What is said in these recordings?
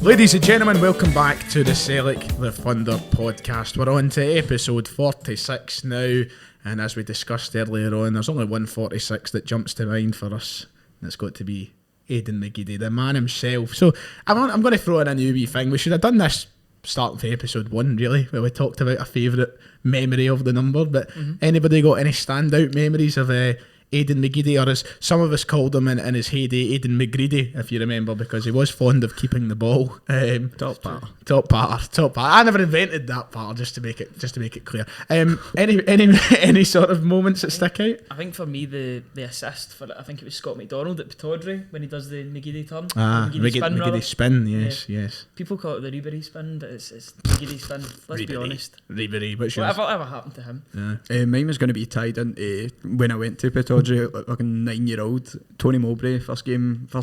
Ladies and gentlemen, welcome back to the Sellik the Thunder podcast. We're on to episode 46 now, and as we discussed earlier on, there's only 146 that jumps to mind for us, and it's got to be Aidan McGeady, the man himself. So I'm going to throw in a new wee thing. We should have done this starting for episode 1, really, where we talked about a favourite memory of the number, but anybody got any standout memories of Aidan McGeady, or as some of us called him in his heyday, Aidan McGreedy, if you remember, because he was fond of keeping the ball. Top part. I never invented that part, just to make it clear. Any sort of moments that stick out? I think for me the assist for it, I think it was Scott McDonald at Pittodrie when he does the McGeady turn. McGeady spin, yes. People call it the Ribery spin, but it's McGeady spin. Let's be honest. Ribery, whatever happened to him? Yeah. Mine was going to be tied into when I went to Pittodrie. Like a 9-year-old, Tony Mowbray, first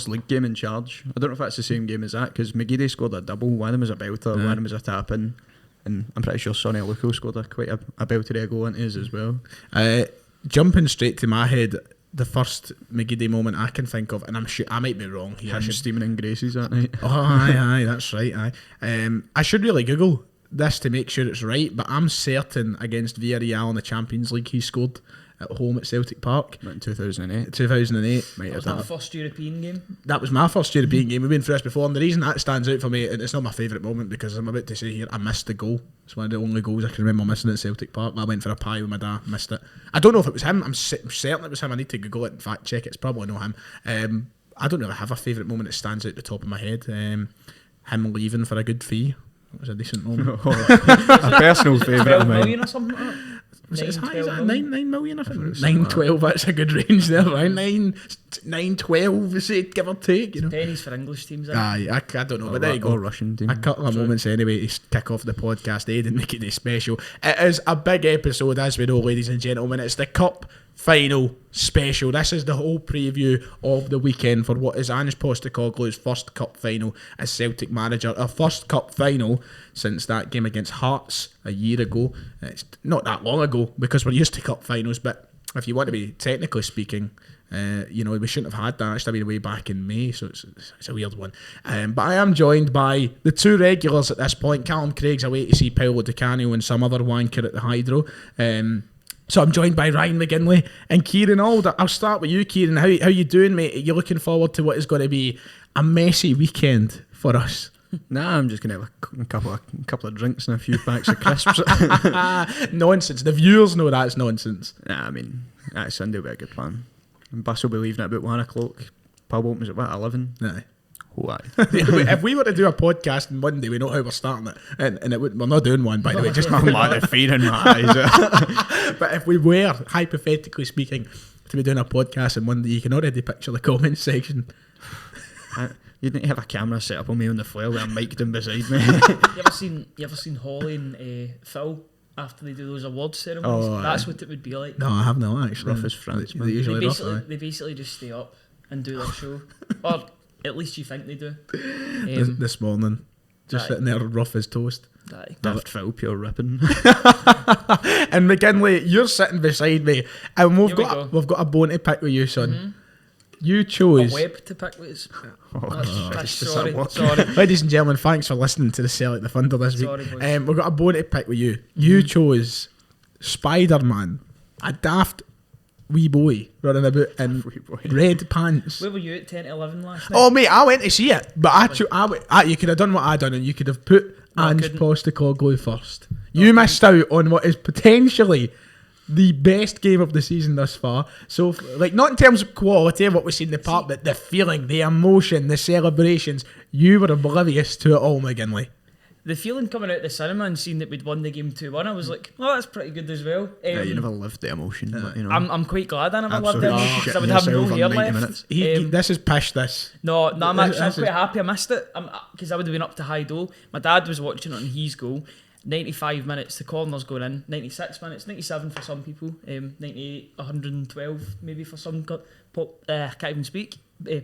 league game in charge. I don't know if that's the same game as that, because McGeady scored a double. One of them was a belter, one of them was a tap-in, and I'm pretty sure Sonny Luco scored quite a belter goal into his as well. Jumping straight to my head, the first McGeady moment I can think of, and I'm sure I might be wrong here. Him steaming in Gracie's that night. Oh, aye, that's right. I should really Google this to make sure it's right, but I'm certain against Villarreal in the Champions League he scored at home at Celtic Park. In 2008. 2008. That was my first European game. That was my first European game. We've been through this before, and the reason that stands out for me, and it's not my favourite moment, because I'm about to say here, I missed the goal. It's one of the only goals I can remember missing at Celtic Park. I went for a pie with my dad, missed it. I don't know if it was him. I'm certain it was him. I need to Google it and fact check it. It's probably not him. I don't really have a favourite moment that stands out the top of my head. Him leaving for a good fee. That was a decent moment. A personal favourite of mine. 12 million or something like that? Was it as high as that? 9 million, I think. 9-12, that's a good range there, right? 9-12, say, give or take. You know? Pennies for English teams. Aye, I don't know, but there you go. Russian team. A couple of moments anyway to kick off the podcast, Aidan McGeady special. It is a big episode, as we know, ladies and gentlemen. It's the Cup Final special. This is the whole preview of the weekend for what is Ange Postecoglou's first Cup Final as Celtic manager. Our first Cup Final since that game against Hearts a year ago. It's not that long ago, because we're used to Cup Finals, but if you want to be technically speaking, we shouldn't have had that. It should have been way back in May, so it's a weird one. But I am joined by the two regulars at this point. Callum Craig's away to see Paolo Di Canio and some other wanker at the Hydro. So I'm joined by Ryan McGinley and Kieran Auld. I'll start with you, Kieran. How you doing, mate? Are you looking forward to what is going to be a messy weekend for us? Nah, I'm just going to have a couple of drinks and a few packs of crisps. Nonsense. The viewers know that's nonsense. Nah, I mean, Sunday will be a good plan. And bus will be leaving at about 1 o'clock. Pub opens at 11? Aye. Oh, aye. If we were to do a podcast on Monday, we know how we're starting it, and we're not doing one, by the way. Just my man, the fear in my eyes. But if we were, hypothetically speaking, to be doing a podcast on Monday, you can already picture the comments section. You'd need to have a camera set up on me on the flare with a mic down beside me. You ever seen Holly and Phil after they do those awards ceremonies? Oh, that's what it would be like. No, I have not actually. Rough as France, man. They basically just stay up and do their show, or at least you think they do. This morning, just sitting there rough as toast. Daft Phil, pure ripping. And McGinley, you're sitting beside me, and we've got a bone to pick with you, son. Mm-hmm. You chose a web to pick with. Sorry. Ladies and gentlemen, thanks for listening to the Sellik the Thunder this week. We've got a bone to pick with you. You chose Spider-Man, a daft wee boy running about in red pants. Where were you at 10-11 last night? Oh mate, I went to see it, but you could have done what I done, and you could have put Ange Postecoglou first. You missed out on what is potentially the best game of the season thus far. So, not in terms of quality of what we see in the park, but the feeling, the emotion, the celebrations. You were oblivious to it all, McGinley. The feeling coming out of the cinema and seeing that we'd won the game 2-1, I was like, oh, that's pretty good as well. Yeah, you never lived the emotion. But, I'm quite glad I never lived the emotion, because I would have no hair left. This is pish, this. No, I'm quite happy I missed it, because I would have been up to high dough. My dad was watching it on his goal. 95 minutes, the corner's going in. 96 minutes, 97 for some people. 98, 112 maybe for some. Can't even speak.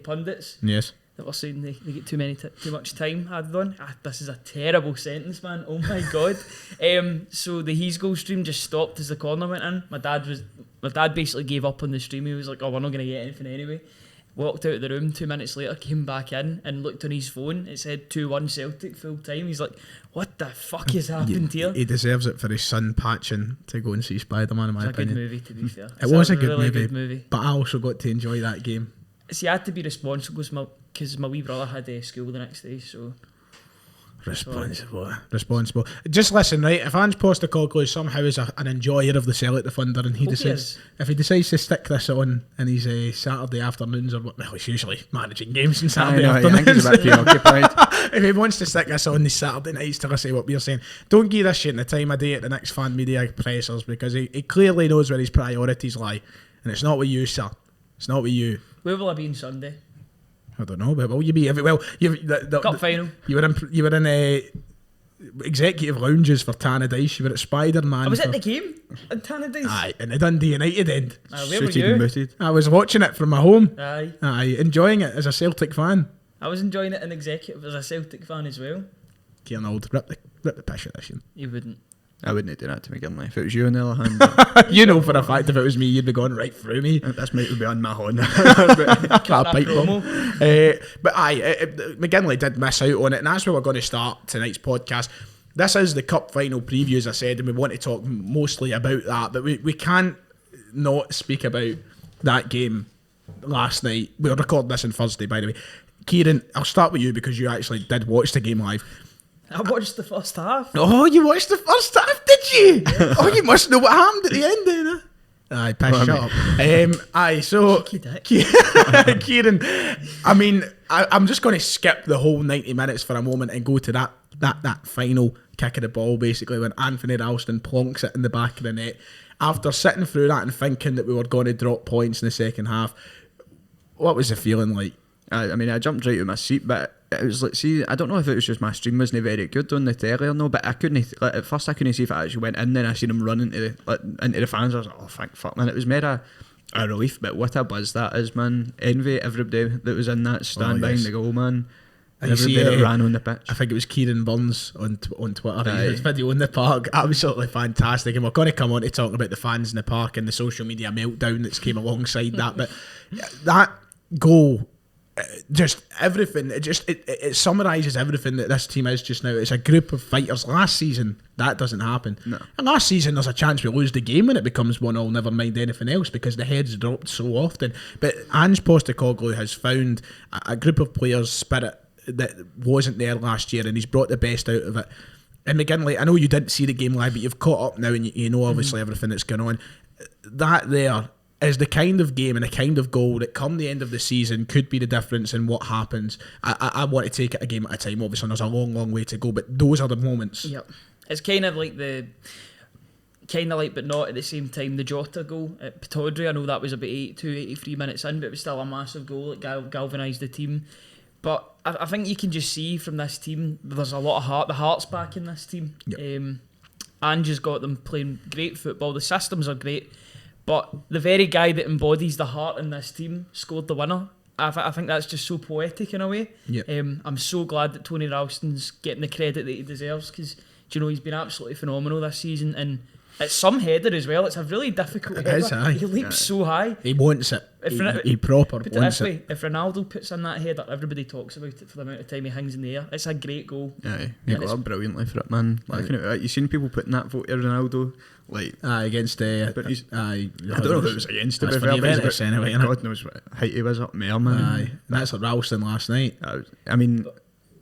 Pundits. Yes. That were saying they get too much time added on. This is a terrible sentence, man. Oh my god. So the He's goal stream just stopped as the corner went in. My dad basically gave up on the stream. He was like, "Oh, we're not going to get anything anyway." walked out of the room 2 minutes later, came back in and looked on his phone. It said 2-1 Celtic full time. He's like, what the fuck has happened here? He deserves it for his son patching to go and see Spider-Man, in my It's a opinion. good movie, to be fair. It was a really good good movie. But I also got to enjoy that game. See, I had to be responsible because my wee brother had school the next day, so... Responsible. Just listen, right? If Ange Postecoglou somehow is an enjoyer of the Celtic the Thunder, and if he decides to stick this on in his Saturday afternoons, or well, he's usually managing games on Saturday afternoons. I think he's a bit preoccupied. If he wants to stick this on these Saturday nights to listen to what we're saying, don't give this shit the time of day at the next fan media pressers, because he clearly knows where his priorities lie, and it's not with you, sir. It's not with you. Where will I be on Sunday? I don't know, but will you be? Cup final. You were in executive lounges for Tannadice. You were at Spider-Man. I was at the game in Tannadice. Aye, in the Dundee United end. Where were you? Booted. I was watching it from my home. Aye, enjoying it as a Celtic fan. I was enjoying it in executive as a Celtic fan as well. Kieran Old, rip the piss of this. You wouldn't. I wouldn't do that to McGinley. If it was you on the other hand, you know for a fact if it was me, you'd be going right through me. this might be on my horn. But McGinley did miss out on it, and that's where we're going to start tonight's podcast. This is the cup final preview, as I said, and we want to talk mostly about that, but we can't not speak about that game last night. We'll record this on Thursday, by the way. Kieran, I'll start with you because you actually did watch the game live. I watched the first half. Oh, you watched the first half, did you? Yeah. Oh, you must know what happened at the end then, huh? Aye, piss, shut up. So, Kieran, I mean, I'm just going to skip the whole 90 minutes for a moment and go to that final kick of the ball, basically, when Anthony Ralston plonks it in the back of the net. After sitting through that and thinking that we were going to drop points in the second half, what was the feeling like? I mean, I jumped right out of my seat, but it was like, see, I don't know if it was just my stream wasn't very good on the telly or no, but I couldn't, like, at first I couldn't see if it actually went in, then I seen him run into the fans. I was like, oh, thank fuck, man. It was more a relief, but what a buzz that is, man. Envy everybody that was in that stand behind the goal, man. And everybody that ran on the pitch. I think it was Kieran Burns on Twitter. His video in the park, absolutely fantastic. And we're going to come on to talk about the fans in the park and the social media meltdown that's came alongside that. But that goal, just everything, it summarises everything that this team is just now. It's a group of fighters. Last season, that doesn't happen. No. And last season, there's a chance we lose the game when it becomes 1-1, never mind anything else, because the heads dropped so often. But Ange Postecoglou has found a group of players' spirit that wasn't there last year, and he's brought the best out of it. And McGinley, I know you didn't see the game live, but you've caught up now, and you know obviously everything that's going on. That there is the kind of game and the kind of goal that come the end of the season could be the difference in what happens. I want to take it a game at a time. Obviously, there's a long way to go, but those are the moments. Yep. It's kind of like but not at the same time, the Jota goal at Pittodrie. I know that was about 83 minutes in, but it was still a massive goal that galvanised the team. But I think you can just see from this team, there's a lot of heart. The heart's back in this team. Yep. Ange has got them playing great football. The systems are great. But the very guy that embodies the heart in this team scored the winner. I think that's just so poetic in a way. Yep. I'm so glad that Tony Ralston's getting the credit that he deserves, because he's been absolutely phenomenal this season. And it's some header as well. It's a really difficult header. Is, aye. He leaps so high. He wants it. He proper put wants it. it. If Ronaldo puts in that header, everybody talks about it for the amount of time he hangs in the air. It's a great goal. Aye, he got up brilliantly for it, man. You've seen people putting that vote to Ronaldo, like against but I don't know if it was against him. Anyway, God knows what height he was up there, man. Aye, that's like Ralston last night. I mean,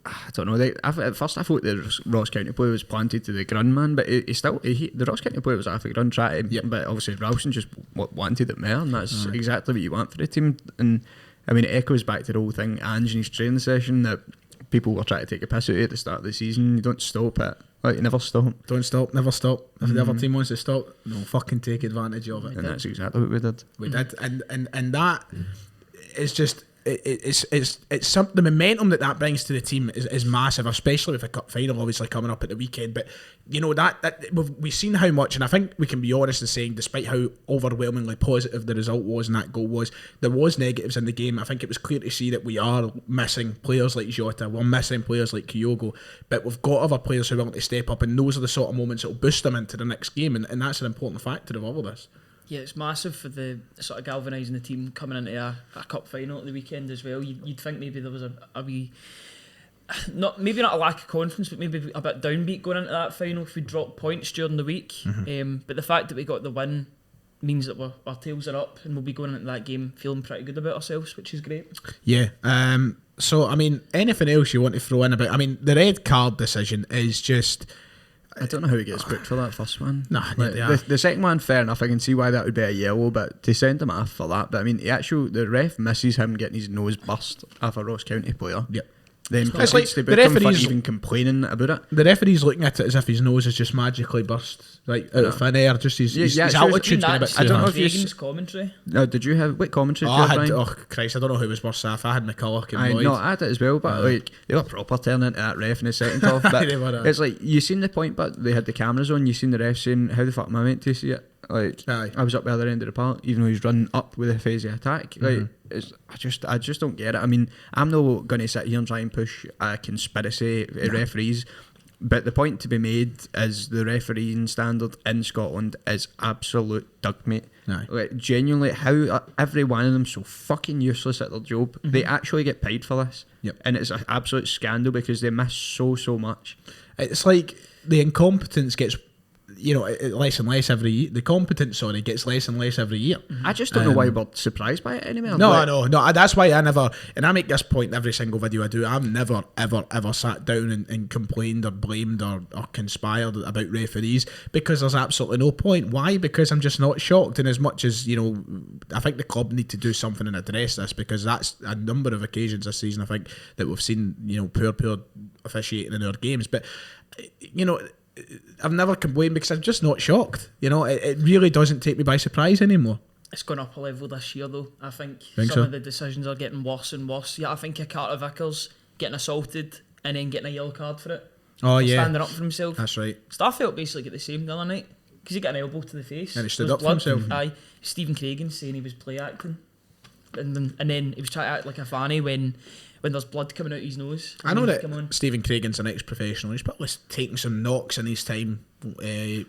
I don't know. At first, I thought the Ross County player was planted to the ground, man. But the Ross County player was off the ground trying to. Yep. But obviously, Ralston just wanted it more, and that's exactly what you want for the team. And I mean, it echoes back to the whole thing, Ange and his training session, that people were trying to take a piss out of at the start of the season. You don't stop it. Like, you never stop. Don't stop, never stop. If the other team wants to stop, no, fucking take advantage of it. And that's exactly what we did. We did, and that is just. It's something. The momentum that brings to the team is massive, especially with a cup final obviously coming up at the weekend. But that we've seen how much, and I think we can be honest in saying, despite how overwhelmingly positive the result was and that goal was, there was negatives in the game. I think it was clear to see that we are missing players like Jota, we're missing players like Kyogo, but we've got other players who are willing to step up, and those are the sort of moments that will boost them into the next game, and that's an important factor of all of this. Yeah, it's massive for the sort of galvanising the team coming into a cup final at the weekend as well. You'd think maybe there was a wee, not a lack of confidence, but maybe a bit downbeat going into that final if we dropped points during the week. But the fact that we got the win means that our tails are up and we'll be going into that game feeling pretty good about ourselves, which is great. Yeah. So, I mean, anything else you want to throw in about... I mean, the red card decision is just... I don't know how he gets booked for that first one. Nah, the second one, fair enough. I can see why that would be a yellow, but to send him off for that. But I mean, the ref misses him getting his nose burst off a Ross County player. Yep. Then It's proceeds like to the book him for referee's- even complaining about it. The referee's looking at it as if his nose has just magically burst, like out of thin air. Just his Yeah, it shows- altitude's been a bit That's too I don't know high. if you Reagan's commentary. Did you have what commentary? Oh, did you I have, had, Brian? oh Christ, I don't know who was worse off. I had McCulloch and I Lloyd. know, I had it as well, but like they were proper turning into that ref in the second half. But They were, it's like you seen the point, but they had the cameras on. You seen the ref saying, "How the fuck am I meant to see it?" Like Aye. I was up the other end of the park, even though he's running up with a phasey attack. Like I just don't get it. I mean, I'm not going to sit here and try and push a conspiracy referees. But the point to be made is the refereeing standard in Scotland is absolute dog meat. Aye. Like genuinely, how every one of them so fucking useless at their job. They actually get paid for this, Yep. and it's an absolute scandal because they miss so much. It's like the incompetence gets, less and less every year. The competence, gets less and less every year. I just don't know why we're surprised by it anymore. No, Like, no. That's why I never, and I make this point in every single video I do. I've never, ever sat down and complained or blamed or conspired about referees because there's absolutely no point. Why? Because I'm just not shocked. And as much as I think the club need to do something and address this because that's a number of occasions this season. I think that we've seen poor officiating in our games, but I've never complained because I'm just not shocked. It really doesn't take me by surprise anymore. It's gone up a level this year though. I think Think some so? of the decisions are getting worse and worse. Yeah, I think a Carter Vickers getting assaulted and then getting a yellow card for it. Oh For yeah, standing up for himself. that's right. Starfield basically get the same the other night because he got an elbow to the face. And he stood There up was for himself. Aye, Stephen Craigan saying he was play acting, and then he was trying to act like a fanny when there's blood coming out his nose. I know Come on. that Stephen Craigan's an ex-professional. He's probably taken some knocks in his time,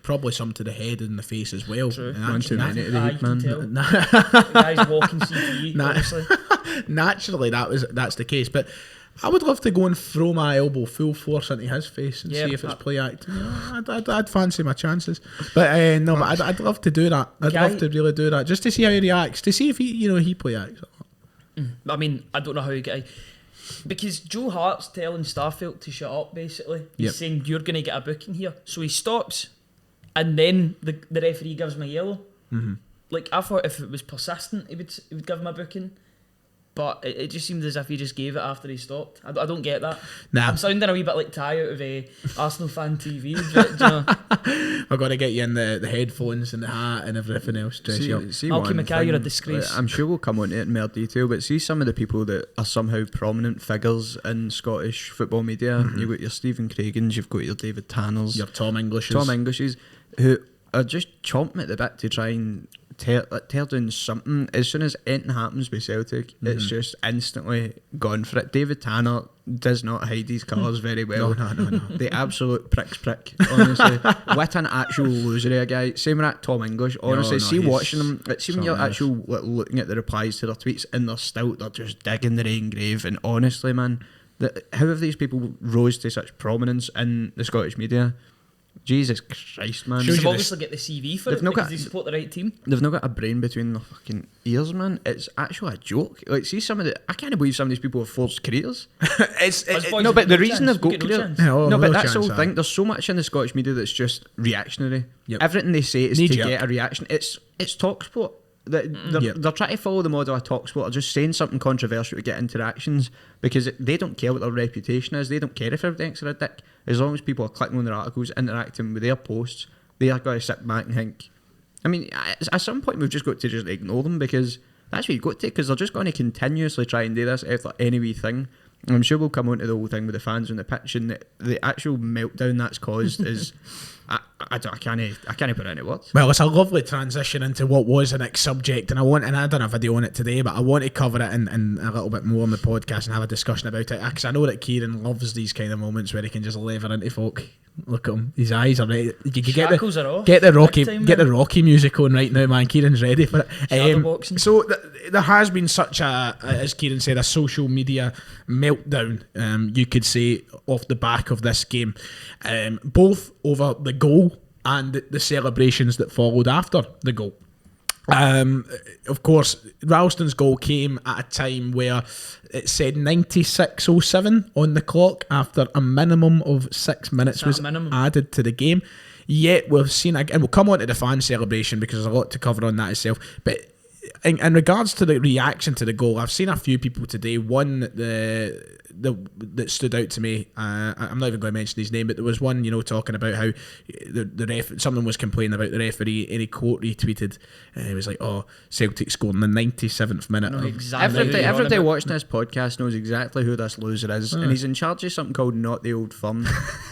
probably some to the head and the face as well. True. And One too nat- many to the Aye, heat, you can tell. man. The guy's walking CTE, Nah. obviously. Naturally, that's the case. But I would love to go and throw my elbow full force into his face and Yeah, see if it's play acting. I'd fancy my chances. But no, but I'd love to do that. I'd Guy- love to really do that just to see how he reacts, to see if he play acts. I mean, I don't know how you get. Because Joe Hart's telling Starfield to shut up, basically. He's Yep. saying, you're going to get a booking here. So he stops, and then the referee gives him a yellow. Mm-hmm. Like, I thought if it was persistent, he would give him a booking. But it just seemed as if he just gave it after he stopped. I don't get that. Nah. I'm sounding a wee bit like Ty out of Arsenal Fan TV. Do you know? I've got to get you in the headphones and the hat and everything else. Dress you up. See Malky one Mackay, you're a thing, disgrace. I'm sure we'll come on to it in more detail, but see some of the people that are somehow prominent figures in Scottish football media. You've got your Stephen Craigan's, you've got your David Tanners, Your Tom Englishes. Tom Englishes, who are just chomping at the bit to try and tear down something. As soon as anything happens with Celtic, it's just instantly gone for it. David Tanner does not hide his colours very well. No. The absolute prick, honestly. What an actual loser of a guy. Same with that Tom English. Honestly, no, see he's watching them, see when you're something actually looking at the replies to their tweets and they're just digging their own grave. And honestly, man, how have these people rose to such prominence in the Scottish media? Jesus Christ, man. Shows They've you obviously got the CV for They've it not because got- they support the right team. They've not got a brain between their fucking ears, man. It's actually a joke. Like, see some of the... I can't believe some of these people have forced careers. It's Us boys No, have but the no reason chance. they've We got get no careers... chance. No, No, but no that's the chance, whole thing. There's so much in the Scottish media that's just reactionary. Yep. Everything they say is Knee to jerk. get a reaction. It's talk sport. They're Yep. trying to follow the model of talk sport, or just saying something controversial to get interactions, because they don't care what their reputation is. They don't care if everybody thinks they're a dick. As long as people are clicking on their articles, interacting with their posts, they are going to sit back and think. I mean, at some point we've just got to just ignore them, because that's what you've got to, because they're just going to continuously try and do this after any wee thing. And I'm sure we'll come on to the whole thing with the fans on the pitch, and the actual meltdown that's caused is... I can't put it into words. Well, it's a lovely transition into what was the next subject, and I done a video on it today, but I want to cover it in a little bit more on the podcast and have a discussion about it, because I know that Kieran loves these kind of moments where he can just lever into folk. Look at him. His eyes are ready. You could Shackles are off. get the Rocky, Big time, get the man. Rocky music on right now, man. Kieran's ready for it. Shadowboxing. So there has been such a, as Kieran said, a social media meltdown. You could say off the back of this game, both over the goal and the celebrations that followed after the goal. Of course, Ralston's goal came at a time where it said 96:07 on the clock after a minimum of 6 minutes was added to the game. Yet we've seen, and we'll come on to the fan celebration because there's a lot to cover on that itself. But in regards to the reaction to the goal, I've seen a few people today. One that stood out to me. I'm not even going to mention his name, but there was one, talking about how the ref. Someone was complaining about the referee. Any quote retweeted, and he was like, "Oh, Celtic scored in the 97th minute." Everybody watching this podcast knows exactly who this loser is, and he's in charge of something called Not the Old Firm,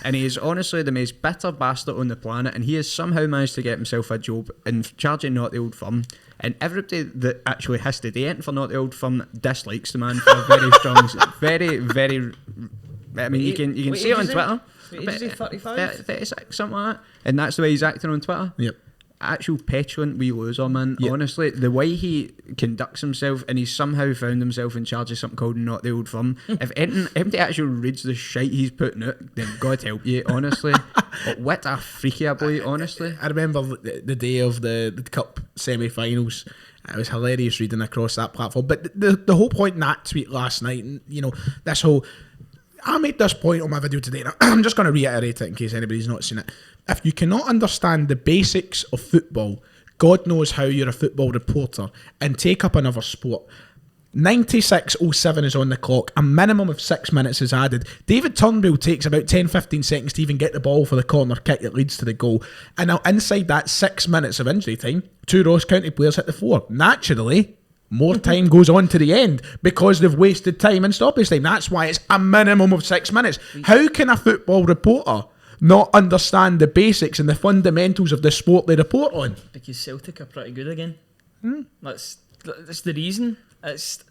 and he is honestly the most bitter bastard on the planet, and he has somehow managed to get himself a job in charge of Not the Old Firm. And everybody that actually has to date for Not the Old Firm dislikes the man for a very strong, very. I mean, you can see it on Twitter. Is he 35? 36, something like that. And that's the way he's acting on Twitter. Yep. Actual petulant wee loser, man. Yep. Honestly, the way he conducts himself, and he's somehow found himself in charge of something called Not the Old Firm. If anybody actually reads the shite he's putting out, then God help you, honestly. But what a freaky boy, honestly. I remember the day of the Cup semi-finals. It was hilarious reading across that platform. But the whole point in that tweet last night, and this whole... I made this point on my video today, and I'm just going to reiterate it in case anybody's not seen it. If you cannot understand the basics of football, God knows how you're a football reporter, and take up another sport. 96:07 is on the clock. A minimum of 6 minutes is added. David Turnbull takes about 10-15 seconds to even get the ball for the corner kick that leads to the goal. And now inside that 6 minutes of injury time, 2 Ross County players hit the floor. Naturally, more time goes on to the end because they've wasted time in stoppage time. That's why it's a minimum of 6 minutes. How can a football reporter not understand the basics and the fundamentals of the sport they report on? Because Celtic are pretty good again. That's the reason. It's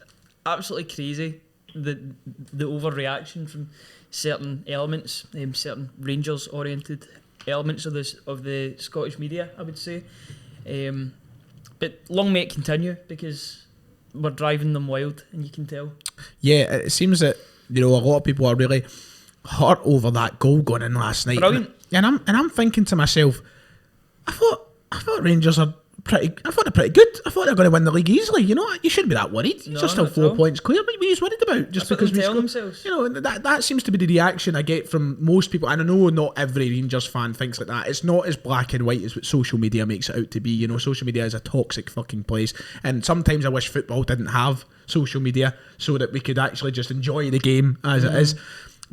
absolutely crazy, the overreaction from certain elements, certain Rangers oriented elements of the Scottish media, I would say. But long may it continue, because we're driving them wild, and you can tell. Yeah, it seems that a lot of people are really hurt over that goal going in last night. Brilliant. And I'm thinking to myself, I thought Rangers are pretty. I thought they're pretty good. I thought they're going to win the league easily. You shouldn't be that worried. No, You're still 4 points clear. What are you worried about? Just because we tell themselves. That seems to be the reaction I get from most people. And I know not every Rangers fan thinks like that. It's not as black and white as what social media makes it out to be. Social media is a toxic fucking place. And sometimes I wish football didn't have social media so that we could actually just enjoy the game as it is.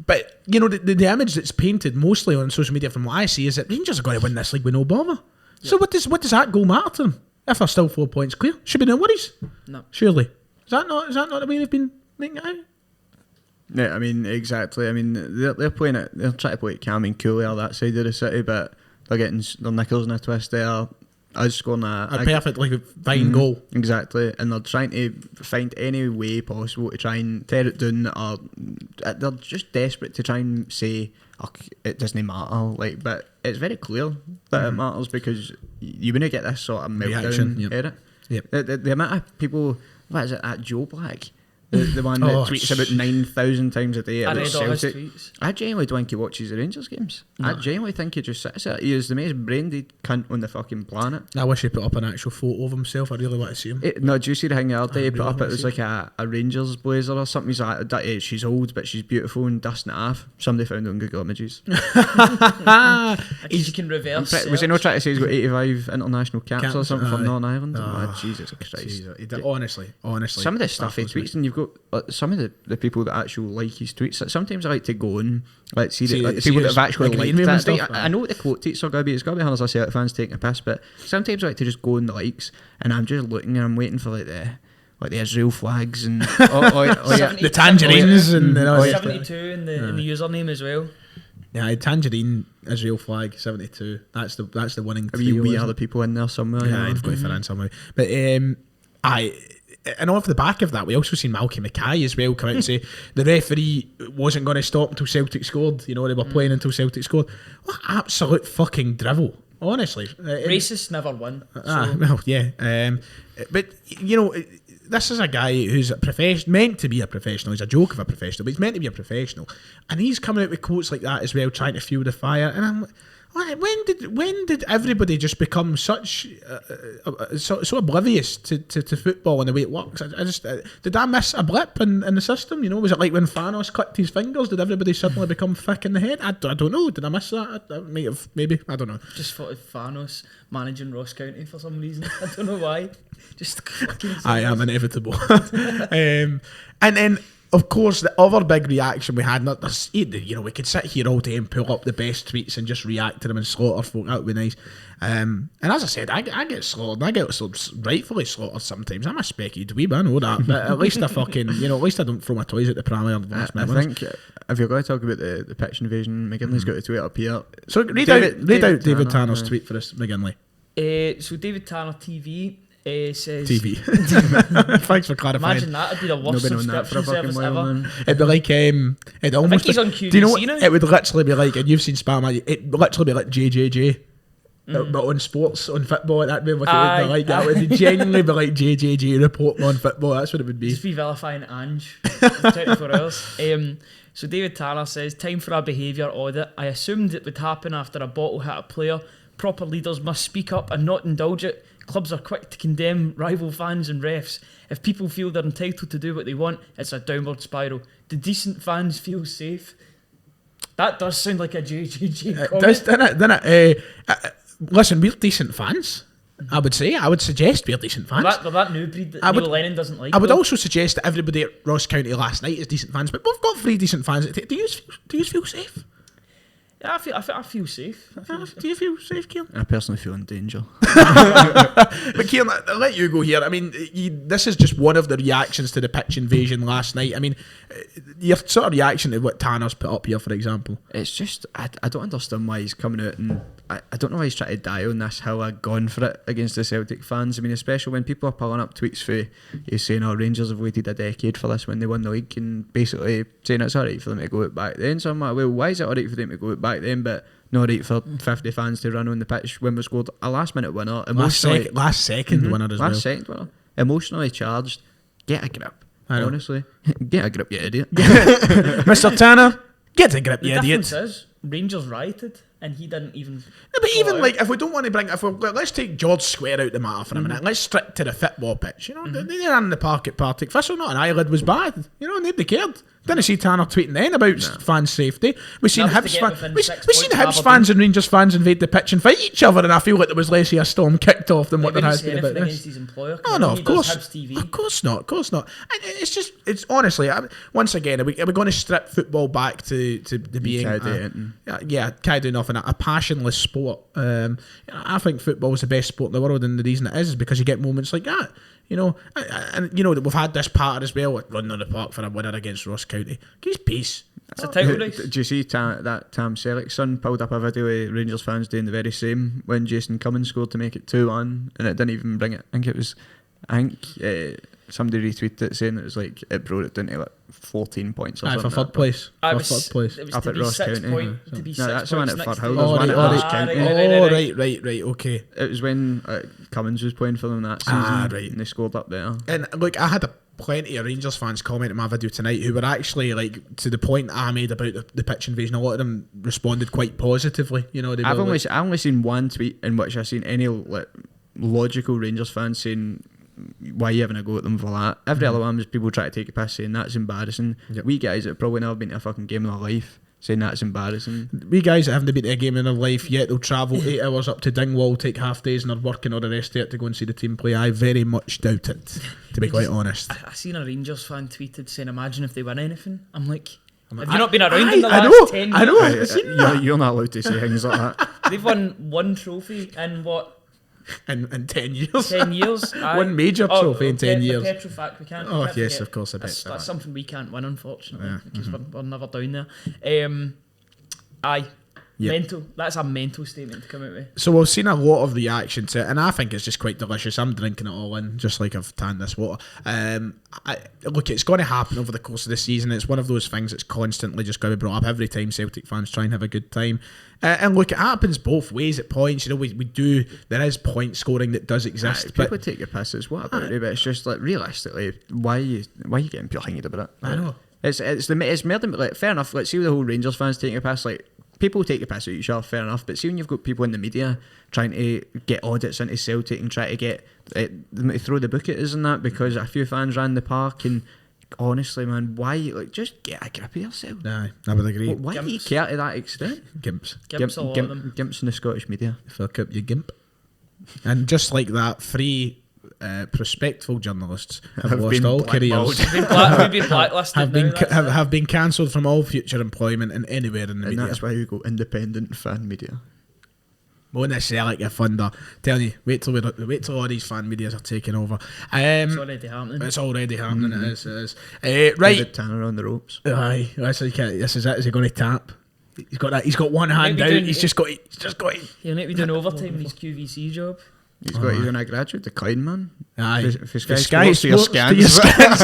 But the image that's painted mostly on social media from what I see is that Rangers are going to win this league with no bother. Yeah. So what does that goal matter to them? If they're still 4 points clear, should be no worries. No, surely. Is that not the way they've been making it out? Yeah, I mean, exactly. I mean, they're playing it. They're trying to play it calm and cool on that side of the city, but they're getting their knickers in a twist there. Us scoring a perfectly fine goal. Exactly, and they're trying to find any way possible to try and tear it down. Or they're just desperate to try and say, it doesn't matter. But it's very clear that it matters, because you wouldn't get this sort of meltdown edit. Yep. The amount of people, what is it, that Joe Black? The one that tweets about 9,000 times a day I about read all his Celtic. tweets. I genuinely don't think he watches the Rangers games. No. I genuinely think he just sits there. He is the most brain-dead cunt on the fucking planet. I wish he put up an actual photo of himself. I really want to see him. No, do you see the thing the other day he put up? It was like a Rangers blazer or something. He's like, she's old, but she's beautiful, and dusting it off. Somebody found it on Google Images. You can reverse. Was he not trying to say he's got 85 international caps or something from Northern Ireland? Oh, Jesus Christ. Honestly. Some of the stuff he tweets, and you've got some of the people that actually like his tweets. Sometimes I like to go and see the people that have actually liked it. I know what the quote tweets are going to be. It's going to be hundreds of Celtic fans taking a piss, but sometimes I like to just go in the likes, and I'm just looking and I'm waiting for the Israel flags and the tangerines and 72 in the username as well. Yeah, tangerine Israel flag 72. That's the winning. We are the people in there somewhere. Yeah, I've got to fit in somewhere. But and off the back of that, we also seen Malky Mackay as well come out and say the referee wasn't going to stop until Celtic scored. They were playing until Celtic scored. What absolute fucking drivel, honestly. Racists never win. Well, yeah. But, this is a guy who's meant to be a professional. He's a joke of a professional, but he's meant to be a professional. And he's coming out with quotes like that as well, trying to fuel the fire. And I'm like, when did everybody just become such so oblivious to football and the way it works? I just did I miss a blip in the system? Was it like when Thanos clicked his fingers? Did everybody suddenly become thick in the head? I don't know. Did I miss that? I may have, maybe. I don't know. Just thought of Thanos managing Ross County for some reason. I don't know why. Just fucking. I am inevitable. And then, of course, the other big reaction we had, we could sit here all day and pull up the best tweets and just react to them and slaughter folk. That would be nice. And as I said, I get slaughtered. I get rightfully slaughtered sometimes. I'm a specky dweeb, I know that. But at least I fucking, at least I don't throw my toys at the pram. I think if you're going to talk about the pitch invasion, McGinley's got to tweet up here. So read out David Tanner's tweet for us, McGinley. So David Tanner TV says... TV. Thanks for clarifying. Imagine that would be the worst subscription service ever. It'd be like... It'd almost I think he's on QVC do you know what? now? It would literally be like, and you've seen Spam, it'd literally be like JJJ. But on sports, on football, that'd be what it would be like. That would genuinely be like JJJ reporting on football. That's what it would be. Just be vilifying Ange 24 hours. So David Tanner says, time for a behaviour audit. I assumed it would happen after a bottle hit a player. Proper leaders must speak up and not indulge it. Clubs are quick to condemn rival fans and refs. If people feel they're entitled to do what they want, it's a downward spiral. Do decent fans feel safe? That does sound like a JJJ comment. It does, doesn't it? Listen, we're decent fans. I would say. I would suggest we're decent fans. They're that new breed that Neil Lennon doesn't like. I would also suggest that everybody at Ross County last night is decent fans, but we've got 3 decent fans. Do you feel safe? Yeah, I feel safe. Do you feel safe, Kieran? I personally feel in danger. But Kieran, I'll let you go here. I mean, this is just one of the reactions to the pitch invasion last night. I mean, your sort of reaction to what Tanner's put up here, for example. It's just, I don't understand why he's coming out and I don't know why he's trying to die on this hill of going for it against the Celtic fans. I mean, especially when people are pulling up tweets for you saying, Rangers have waited a decade for this when they won the league, and basically saying it's alright for them to go out back then. So I'm like, well, why is it alright for them to go out back then, but not right for 50 fans to run on the pitch when we scored a last minute winner? Last second winner as well. Last second winner. Emotionally charged. Get a grip. Honestly. Get a grip, you idiot. Mr. Tanner, get a grip, you idiot. The difference is, Rangers rioted and he didn't even... No, but even like, if we don't want to bring... let's take George Square out the matter for a minute. Let's stick to the football pitch. They ran in the park at Partick Thistle, not an eyelid was bad. Nobody cared. Didn't see Tanner tweeting then about fans' safety. We've seen Hibs fans and Rangers fans invade the pitch and fight each other, and I feel like there was less of a storm kicked off than what there has been about this. His employer, no, of course. Of course not. It's honestly, once again, are we going to strip football back to being carried nothing, a passionless sport? I think football is the best sport in the world, and the reason it is because you get moments like that. We've had this part as well, like running on the park for a winner against Ross County. Give peace. It's a title race. Did you see that Tam Sellik's son pulled up a video of Rangers fans doing the very same when Jason Cummins scored to make it 2-1, and it didn't even bring it. I think somebody retweeted it saying it was like it brought it down to like 14 points or something. For third place. It was up to at be Ross 6 County. point, to be 6 that's the one points at next Firhill. to There's one at Ross County. Right, okay. It was when Cummins was playing for them that season, right. and they scored up there. And look, I had plenty of Rangers fans comment on my video tonight who were actually like, to the point I made about the pitch invasion, a lot of them responded quite positively. I've only seen one tweet in which I've seen any logical Rangers fans saying, why are you having a go at them for that? Every other one was people trying to take a piss saying that's embarrassing. Yep. We guys that have probably never been to a fucking game in their life saying that's embarrassing. We guys that haven't been to a game in their life yet, they'll travel 8 hours up to Dingwall, take half days and are working or the rest of it to go and see the team play. I very much doubt it, to be quite honest. I seen a Rangers fan tweeted saying, imagine if they win anything. I'm like, have you not been around in the last 10 years? I know. You're not allowed to say things like that. They've won one trophy in what? In 10 years. 10 years. One major trophy in 10 years. The Petrofac, we can't. Oh, can't yes, forget. of course. I bet that's something we can't win, unfortunately, because we're never down there. Yeah. Mental. That's a mental statement to come out with. So we've seen a lot of reaction to it, and I think it's just quite delicious. I'm drinking it all in, just like I've tanned this water. Look, it's going to happen over the course of the season. It's one of those things that's constantly just going to be brought up every time Celtic fans try and have a good time. And look, it happens both ways at points. You know, we do. There is point scoring that does exist. But People take your pisses. What about it? But it's just like realistically, why are you getting pure hanged about it? I know. It's more than like fair enough. Let's see the whole Rangers fans taking a piss. Like people take a piss at each other, fair enough. But see when you've got people in the media trying to get audits into Celtic and try to get them to throw the book at us and that because a few fans ran the park and honestly, man, why just get a grip of yourself? Nah, I would agree. Why do you care to that extent? Gimps. Gimps, a lot of them. Gimps in the Scottish media. Fuck up, you gimp. And just like that, 3 prospectful journalists have lost been all blackballed. careers. We've been blacklisted have been cancelled from all future employment in anywhere in the And media. that's why you go independent fan media. Won't it sell like a funder? Telling you, wait till all these fan medias are taking over. It's already happening. It's already happening. It is. David Right. Tanner on the ropes. Aye. This is it. Is he going to tap? He's got that. He's got one hand Maybe out. He's just got. He'll need to be doing overtime in his QVC job. He's got his own graduate decline, man. Aye. For For Sky Sports, to your Sports, to your scans.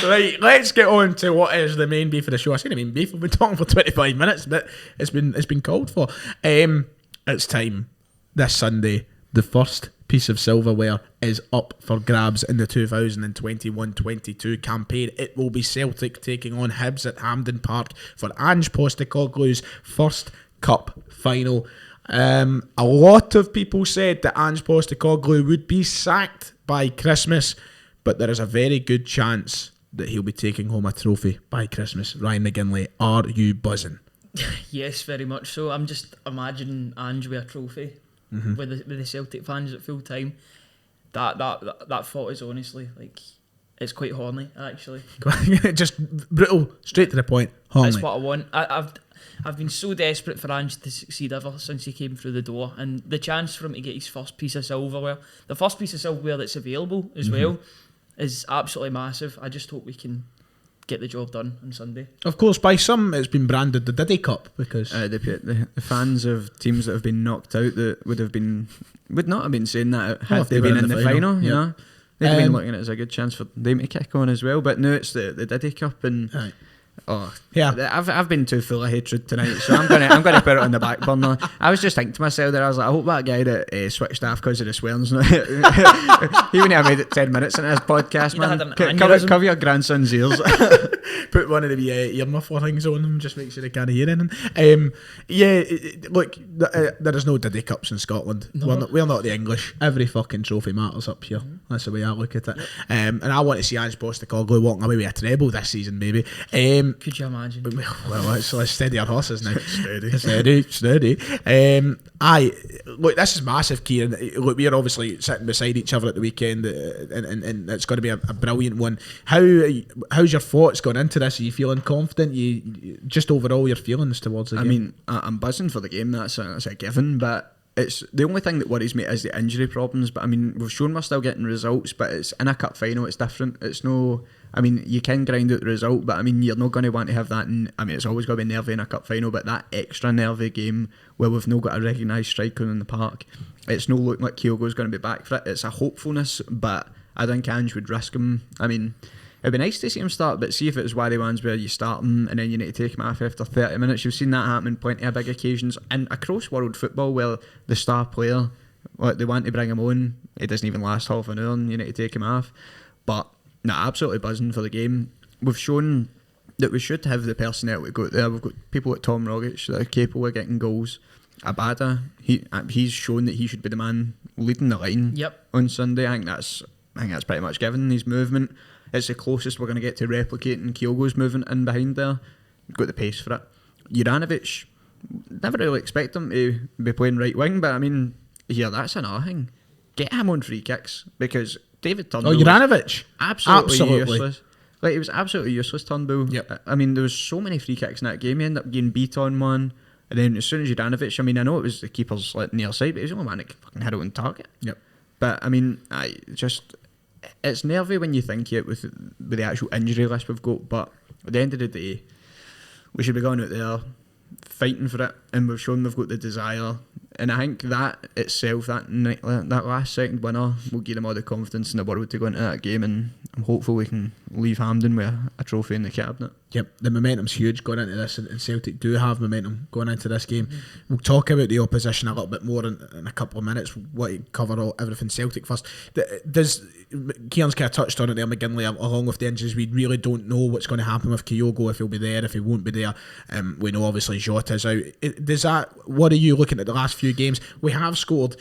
Right, let's get on to what is the main beef of the show. I say the main beef. We've been talking for 25 minutes, but it's been called for. It's time this Sunday. The first piece of silverware is up for grabs in the 2021-22 campaign. It will be Celtic taking on Hibs at Hampden Park for Ange Postecoglou's first cup final. A lot of people said that Ange Postecoglou would be sacked by Christmas, but there is a very good chance that he'll be taking home a trophy by Christmas. Ryan McGinley, are you buzzing? Yes, very much so. I'm just imagining Ange with a trophy with the Celtic fans at full time. That thought is honestly like it's quite horny actually. Just brutal, straight to the point. Horny. That's what I want. I've been so desperate for Ange to succeed ever since he came through the door, and the chance for him to get his first piece of silverware, the first piece of silverware that's available as well, is absolutely massive. I just hope we can get the job done on Sunday. Of course, by some it's been branded the Diddy Cup because The fans of teams that have been knocked out that would not have been saying that had if they they been were in the final. Yep. You know, they'd have been looking at it as a good chance for them to kick on as well. But no, it's the Diddy Cup and. Aye. Oh Yeah. I've been too full of hatred tonight, so I'm gonna put it on the back burner. I was just thinking to myself there, I was like, I hope that guy that switched off because of the swearing's not. He wouldn't have made it 10 minutes in his podcast, You'd have man. had an aneurysm. Cover your grandson's ears. put one of the ear muffler things on them, just make sure they can't hear anything. Look, there is no Diddy Cups in Scotland. No. We're not the English. Every fucking trophy matters up here. That's the way I look at it. And I want to see Ange Postecoglou walking away with a treble this season, maybe. Could you imagine? Well, let's steady our horses now. Steady. steady. Look, this is massive, Kieran. Look, we're obviously sitting beside each other at the weekend, and it's going to be a brilliant one. How's your thoughts going into this? Are you feeling confident? You just overall your feelings towards the game? I mean, I'm buzzing for the game. That's a given, but. It's the only thing that worries me is the injury problems. But I mean, we've shown we're still getting results, but it's in a cup final. It's different. It's no. I mean, you can grind out the result, but I mean, you're not going to want to have that. I mean, it's always going to be nervy in a cup final, but that extra nervy game where we've not got a recognised striker in the park, it's no looking like Kyogo's going to be back for it. It's a hopefulness, but I think Ange would risk him. I mean, it'd be nice to see him start, but see if it's one of the ones where you start him and then you need to take him off after 30 minutes. You've seen that happen in plenty of big occasions. And across world football, where the star player, they want to bring him on, it doesn't even last half an hour and you need to take him off. But, absolutely buzzing for the game. We've shown that we should have the personnel to go there. We've got people like Tom Rogic that are capable of getting goals. Abada, he's shown that he should be the man leading the line on Sunday. I think that's pretty much given his movement. It's the closest we're going to get to replicating Kyogo's movement in behind there. Got the pace for it. Juranovic, never really expect him to be playing right wing, but I mean, that's another thing. Get him on free kicks, because David Turnbull Juranovic? absolutely useless. Like, he was absolutely useless, Turnbull. Yep. I mean, there was so many free kicks in that game. He ended up getting beat on one, and then as soon as Juranovic, I mean, I know it was the keeper's near side, but he was the only man that could fucking hit it on target. Yep. But I mean, it's nervy when you think it with the actual injury list we've got, but at the end of the day, we should be going out there fighting for it, and we've shown we've got the desire. And I think that itself, that last second winner, will give them all the confidence in the world to go into that game, and I'm hopeful we can leave Hampden with a trophy in the cabinet. Yep, the momentum's huge going into this, and Celtic do have momentum going into this game. We'll talk about the opposition a little bit more in a couple of minutes. Cover everything Celtic first. Kieran's kind of touched on it there, McGinley, along with the injuries. We really don't know what's going to happen with Kyogo, if he'll be there, if he won't be there. We know obviously Jota's out. Does that? What are you looking at the last few games? We have scored,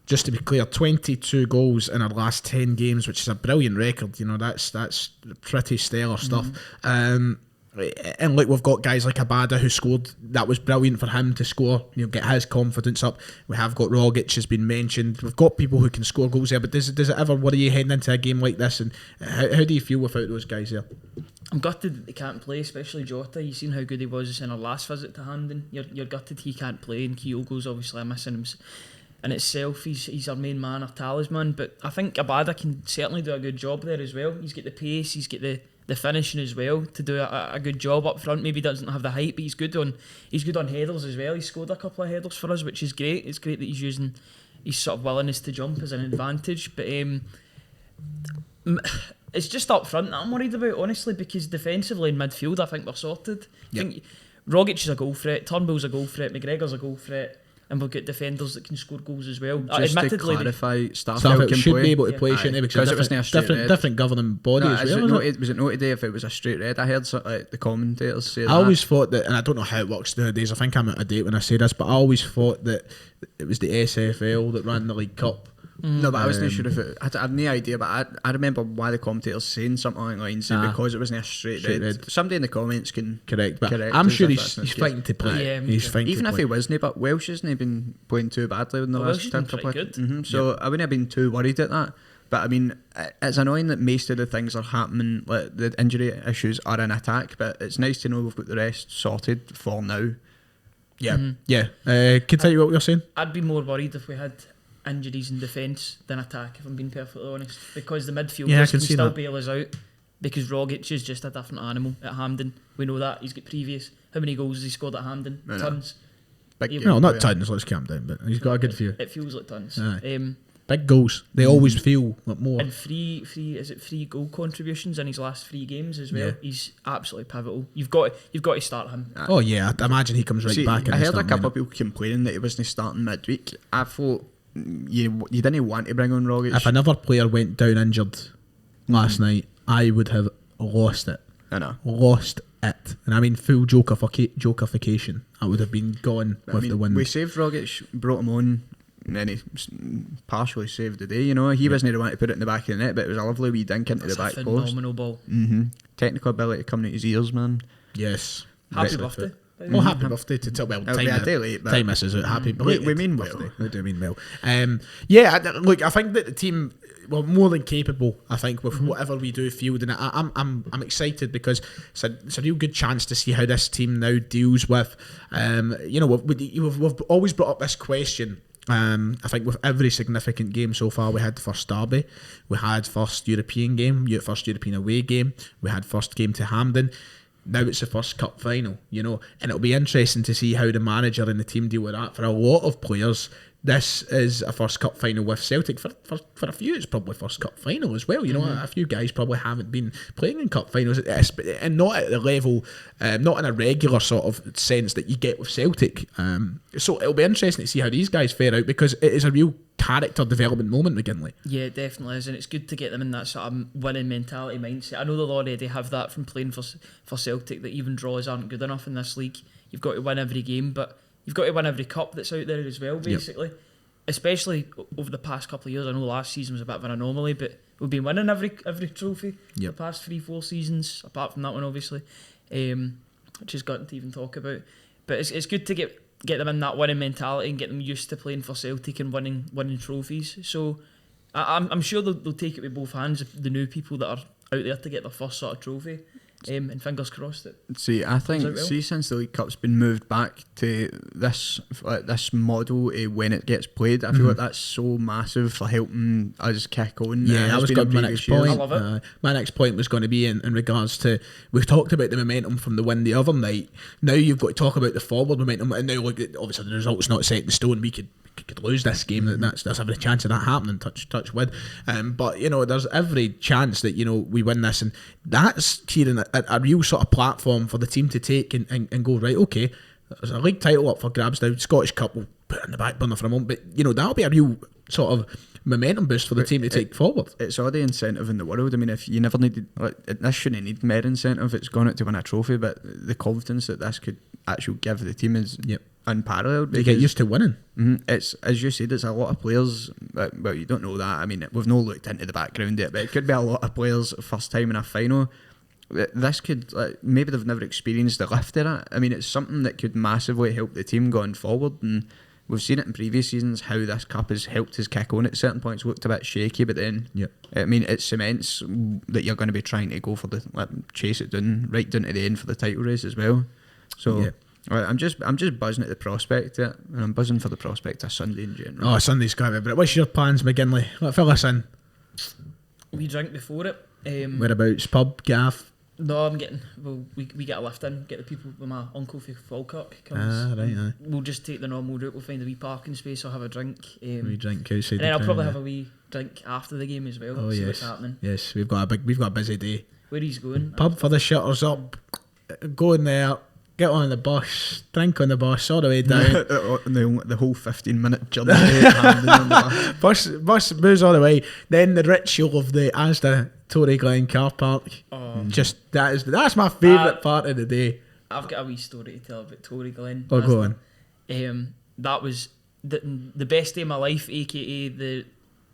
just to be clear, 22 goals in our last 10 games, which is a brilliant record. You know, that's pretty stellar stuff. And look, we've got guys like Abada who scored. That was brilliant for him to score, you know, get his confidence up. We have got Rogic has been mentioned. We've got people who can score goals there, but does it ever worry you heading into a game like this? And how do you feel without those guys there? I'm gutted that they can't play, especially Jota. You've seen how good he was in our last visit to Hampden. You're gutted he can't play, and Kyogo's obviously missing him in itself. He's our main man, our talisman, but I think Abada can certainly do a good job there as well. He's got the pace, he's got the finishing as well to do a good job up front. Maybe doesn't have the height, but he's good on headers as well. He's scored a couple of headers for us, which is great. It's great that he's using his sort of willingness to jump as an advantage, but it's just up front that I'm worried about, honestly, because defensively in midfield I think we're sorted. Yep. I think Rogic is a goal threat, Turnbull's a goal threat, McGregor's a goal threat, and we've got defenders that can score goals as well. Just to clarify, Starfelt can should play. be able to play, shouldn't he? Because it wasn't a straight red. Different governing body as well. Was it not today if it was a straight red? I heard the commentators say that. I always thought that, and I don't know how it works nowadays, I think I'm out of date when I say this, but I always thought that it was the SFL that ran the League Cup. No, but I wasn't sure if it. I had no idea, but I remember why the commentators saying something along the lines because it wasn't a straight red. Somebody in the comments can correct, but correct I'm sure he's fighting to play. Yeah, he's fighting even to if play. he wasn't, but Welsh hasn't been playing too badly in the last Welsh has been couple of pretty good. So I wouldn't have been too worried at that. But I mean, it's annoying that most of the things are happening. Like the injury issues are in attack, but it's nice to know we've got the rest sorted for now. Yeah. Continue what we were saying. I'd be more worried if we had injuries in defence than attack, if I'm being perfectly honest, because the midfielders can still bail us out, because Rogic is just a different animal at Hampden. We know that. He's got previous. How many goals has he scored at Hampden? Tons. No, not tons, let's calm down, but he's got a good few. It feels like tons. Big goals. They always feel like more. And three goal contributions in his last 3 games as well. Yeah. he's absolutely pivotal. You've got to start him. Oh yeah, I imagine he comes right back in. I heard a couple of people complaining that he wasn't starting midweek. I thought you didn't want to bring on Rogic. If another player went down injured last night, I would have lost it. I know. Lost it. And I mean full jokerification. I would have been gone with the win. We saved Rogic, brought him on, and then he partially saved the day. You know, he wasn't the one to put it in the back of the net, but it was a lovely wee dink into the back a post. Phenomenal ball. Technical ability coming out his ears, man. Yes. Happy birthday. Happy birthday to well, It'll be a day late, but time misses out. Happy birthday. We mean well. Birthday. We do mean well. Look, I think that the team were more than capable. I think with whatever we do field, and I'm excited because it's a real good chance to see how this team now deals with. We've always brought up this question. I think with every significant game so far, we had the first derby, we had first European game, first European away game, we had first game to Hampden. Now it's the first cup final, you know, and it'll be interesting to see how the manager and the team deal with that. For a lot of players, this is a first cup final with Celtic. For a few, it's probably first cup final as well. You know, a few guys probably haven't been playing in cup finals, and not at the level, not in a regular sort of sense that you get with Celtic. So it'll be interesting to see how these guys fare out, because it is a real character development moment, McGinley. Yeah, it definitely is, and it's good to get them in that sort of winning mentality mindset. I know they'll already have that from playing for Celtic, that even draws aren't good enough in this league. You've got to win every game, but you've got to win every cup that's out there as well, basically. Yep. Especially over the past couple of years. I know last season was a bit of an anomaly, but we've been winning every trophy the past 3-4 seasons, apart from that one, obviously, which is gotten to even talk about. But it's good to get them in that winning mentality and get them used to playing for Celtic and winning trophies. So I'm sure they'll take it with both hands, if the new people that are out there to get their first sort of trophy. and fingers crossed that. See, I think, well? since the League Cup's been moved back to this model when it gets played, I feel like that's so massive for helping us kick on. Yeah, that was been going to be in my next previous point. years. I love it. My next point was going to be in regards to, we've talked about the momentum from the win the other night. Now you've got to talk about the forward momentum, and now look, obviously the result's not set in stone. We could lose this game. There's every chance of that happening. Touch wood. But there's every chance that we win this, and that's Kieran a real sort of platform for the team to take and go, right, okay, there's a league title up for grabs now. Scottish Cup, we'll put it in the back burner for a moment, but that'll be a real sort of momentum boost for the team to take forward. It's all the incentive in the world. I mean, if you never needed, this shouldn't need mere incentive. It's gone out to win a trophy, but the confidence that this could actually give the team is unparalleled. They get used to winning. It's, as you said, it's a lot of players. Well, you don't know that. I mean, we've not looked into the background yet, but it could be a lot of players first time in a final. This could, maybe they've never experienced the lift of it. I mean, it's something that could massively help the team going forward, and we've seen it in previous seasons how this cup has helped us kick on. At certain points looked a bit shaky, but then I mean, it cements that you're going to be trying to go for chase it down right down to the end for the title race as well. So I'm just buzzing at the prospect of it, and I'm buzzing for the prospect of Sunday in general. Oh, Sunday's got to be. But what's your plans, McGinley? Let fill us in. We drink before it. Whereabouts? Pub, gaff? No, I'm getting. Well, we get a lift in. Get the people with my uncle for Falkirk comes. Right. We'll just take the normal route. We'll find a wee parking space. I'll have a drink. We drink outside. And then I'll probably have a wee drink after the game as well. Oh, see yes. what's happening. Yes, we've got a busy day. Where he's going? Pub for the shutters up. Go in there. Get on the bus, drink on the bus all the way down. the whole 15-minute journey. Handing on the bus moves all the way. Then the ritual of the Asda Tory Glen car park. Just that's my favourite part of the day. I've got a wee story to tell about Tory Glen. Oh, go on. That was the best day of my life, aka the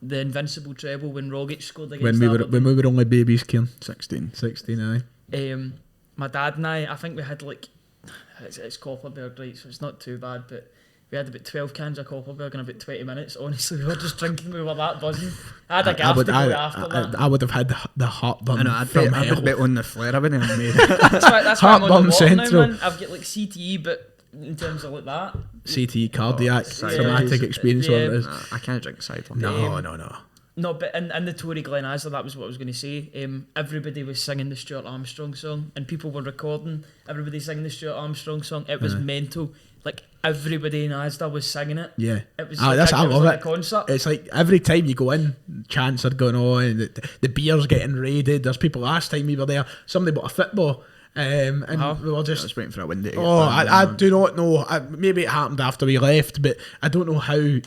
invincible treble when Rogic scored against when we were only babies, Kieran. 16, aye. My dad and I think we had it's Copperberg, right, so it's not too bad, but we had about 12 cans of Copperberg in about 20 minutes. Honestly, we were just drinking, we were that buzzing. I had a gaff to go after that. I would have had the heartburn. I'd be on the flare. I wouldn't have made it. That's why I'm on the water central. now, man. I've got CTE, but in terms of that. CTE, cardiac, traumatic experience, what it is. I can't drink cider. No. No, but in the Tory Glen Asda, that was what I was going to say. Everybody was singing the Stuart Armstrong song, and people were recording everybody singing the Stuart Armstrong song. It was mental. Like, everybody in Asda was singing it. Yeah. It was I love like it. a concert. It's like every time you go in, chants are going on, the beer's getting raided. There's people, last time we were there, somebody bought a football. And we were just waiting for a window to get I do not know. Maybe it happened after we left, but I don't know how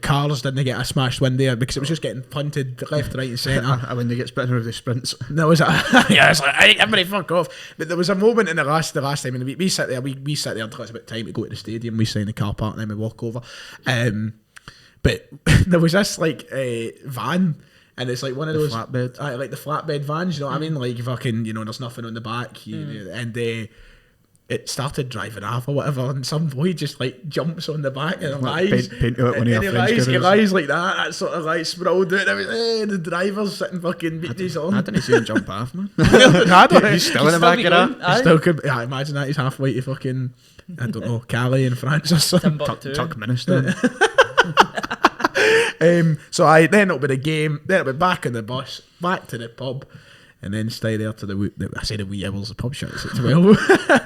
cars didn't get a smashed window because it was just getting punted left, right, and centre. A window gets better with the sprints. There was it's like, hey, everybody fuck off. But there was a moment in the last time, and we sit there. We sit there until it's about time to go to the stadium. We stay in the car park, and then we walk over. But there was this van. And it's like one of those flatbed, like the flatbed vans, you know what I mean? Like fucking, there's nothing on the back, and it started driving off or whatever, and some boy just like jumps on the back and lies, paint out one of your French he lies like that sort of like sprawled out. And the driver's sitting fucking beating his on. I didn't see him jump off, man. He's still in the back of that. He still could. Yeah, imagine that he's halfway to fucking, I don't know, Calais in France or something. Turkmenistan. So then it'll be the game, then it'll be back on the bus, back to the pub, and then stay there to the wee hours. The pub shuts at 12,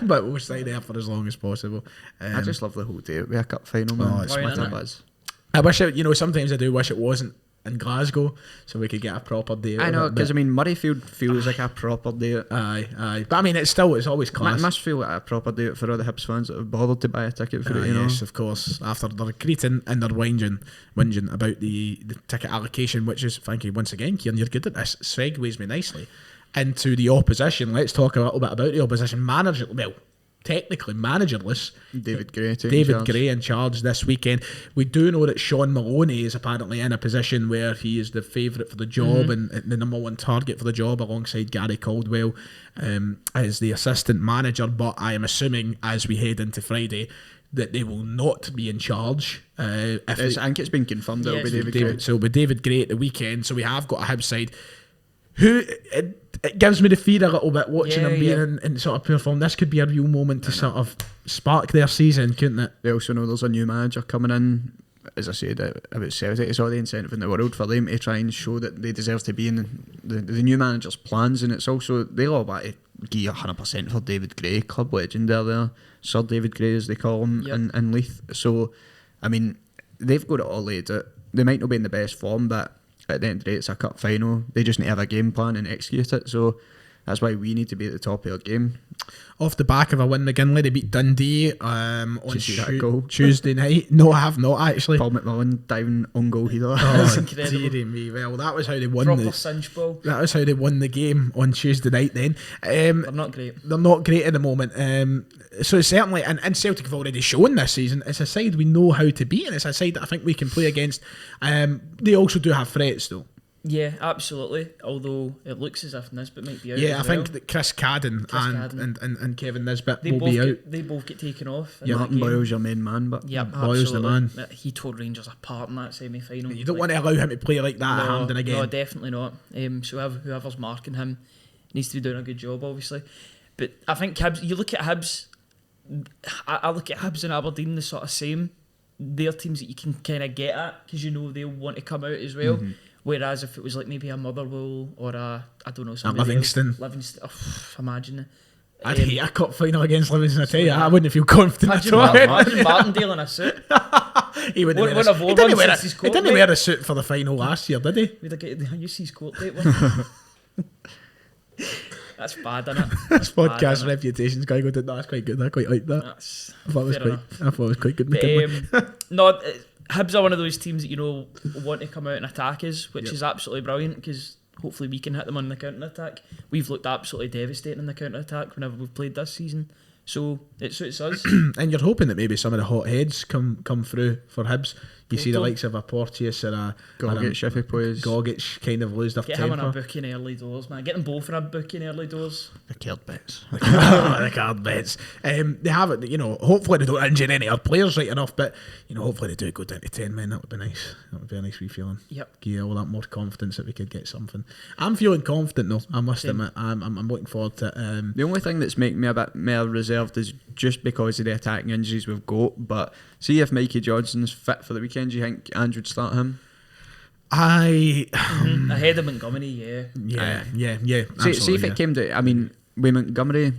but we'll stay there for as long as possible. I just love the whole day. It'll be a cup final, man. It's buzz. I wish it, sometimes I do wish it wasn't in Glasgow, so we could get a proper day out. I know, because Murrayfield feels like a proper day. Aye. But I mean, it's always class. It must feel like a proper day for all the Hibs fans that have bothered to buy a ticket for it, Yes, of course. After they're greeting and they're whinging about the ticket allocation, which is, thank you once again, Kieran, you're good at this. Segues me nicely into the opposition. Let's talk a little bit about the opposition. Technically managerless. David Gray in charge this weekend. We do know that Sean Maloney is apparently in a position where he is the favourite for the job and the number one target for the job alongside Gary Caldwell as the assistant manager, but I am assuming as we head into Friday that they will not be in charge. I think it's been confirmed that it'll be David Gray. So it'll be David Gray at the weekend. So we have got a Hibs side who it gives me the fear a little bit watching Yeah, them being yeah. in sort of perform. This could be a real moment to sort of spark their season, couldn't it? They also know there's a new manager coming in. As I said about Celtic, it's all the incentive in the world for them to try and show that they deserve to be in the new manager's plans, and it's also they'll all back to give 100% for David Gray, club legend there, Sir David Gray as they call him in Leith. So, I mean, they've got it all laid out. They might not be in the best form, but at the end of the day, it's a cup final. They just need to have a game plan and execute it. So that's why we need to be at the top of our game. Off the back of a win, McGinley, they beat Dundee on Did you see that goal? Tuesday night. No, I have not actually. Paul McMillan diving on goal header. That's Oh, incredible. dearie me. Well, that was how they won. Proper cinch ball. That was how they won the game on Tuesday night. Then They're not great. they're not great at the moment. So certainly, and Celtic have already shown this season, it's a side we know how to beat, and it's a side that I think we can play against. They also do have threats though. Yeah, absolutely. Although it looks as if Nisbet might be out. Yeah, I as think well. that Chris Cadden and Kevin Nisbet They will both be out. they both get taken off. in Yeah, that Martin game. Boyle's your main man, but Yep, Boyle's the absolutely. man. He tore Rangers apart in that semi-final. You don't want to allow him to play like that at Hampden again. No, definitely not. So whoever's marking him needs to be doing a good job, obviously. But I think Hibs, you look at Hibs, I look at Hibs and Aberdeen the sort of same. They're teams that you can kind of get at because you know they'll want to come out as well. Whereas if it was like maybe a Motherwell or I don't know, somebody Livingston. else, Livingston, imagine it. I'd hate a cup final against Livingston. I tell you, I wouldn't feel confident Imagine at all. Imagine Martindale in a suit. He wouldn't Wouldn't have he worn didn't one wear since a, his he court didn't date. wear a suit for the final last year, did he? We'd have get you see his court date one. That's bad, isn't it? This podcast bad, innit? reputation's going to go. That's quite good. I quite like that. That's I thought it was quite good. But, McKinley. no, Hibs are one of those teams that you know want to come out and attack us, which is absolutely brilliant because hopefully we can hit them on the counter attack. We've looked absolutely devastating in the counter attack whenever we've played this season, so it suits us. And you're hoping that maybe some of the hot heads come through for Hibs. You see the likes of a Porteous or a Gogic if he plays. Gogic kind of lose their Get him on a temper. booking early doors, man. Get them both in a booking early doors. The killed bets. The card bets. They have it, you know, hopefully they don't injure any other players right enough, but, you know, hopefully they do go down to 10 men. That would be nice. That would be a nice wee feeling. Yep. Give you all that more confidence that we could get something. I'm feeling confident though, I must admit. I'm looking forward to it. The only thing that's making me a bit more reserved is just because of the attacking injuries we've got. But see if Mikey Johnson's fit for the weekend, do you think Andrew would start him? Ahead of Montgomery, yeah. Yeah. See if it came to, I mean, with Montgomery,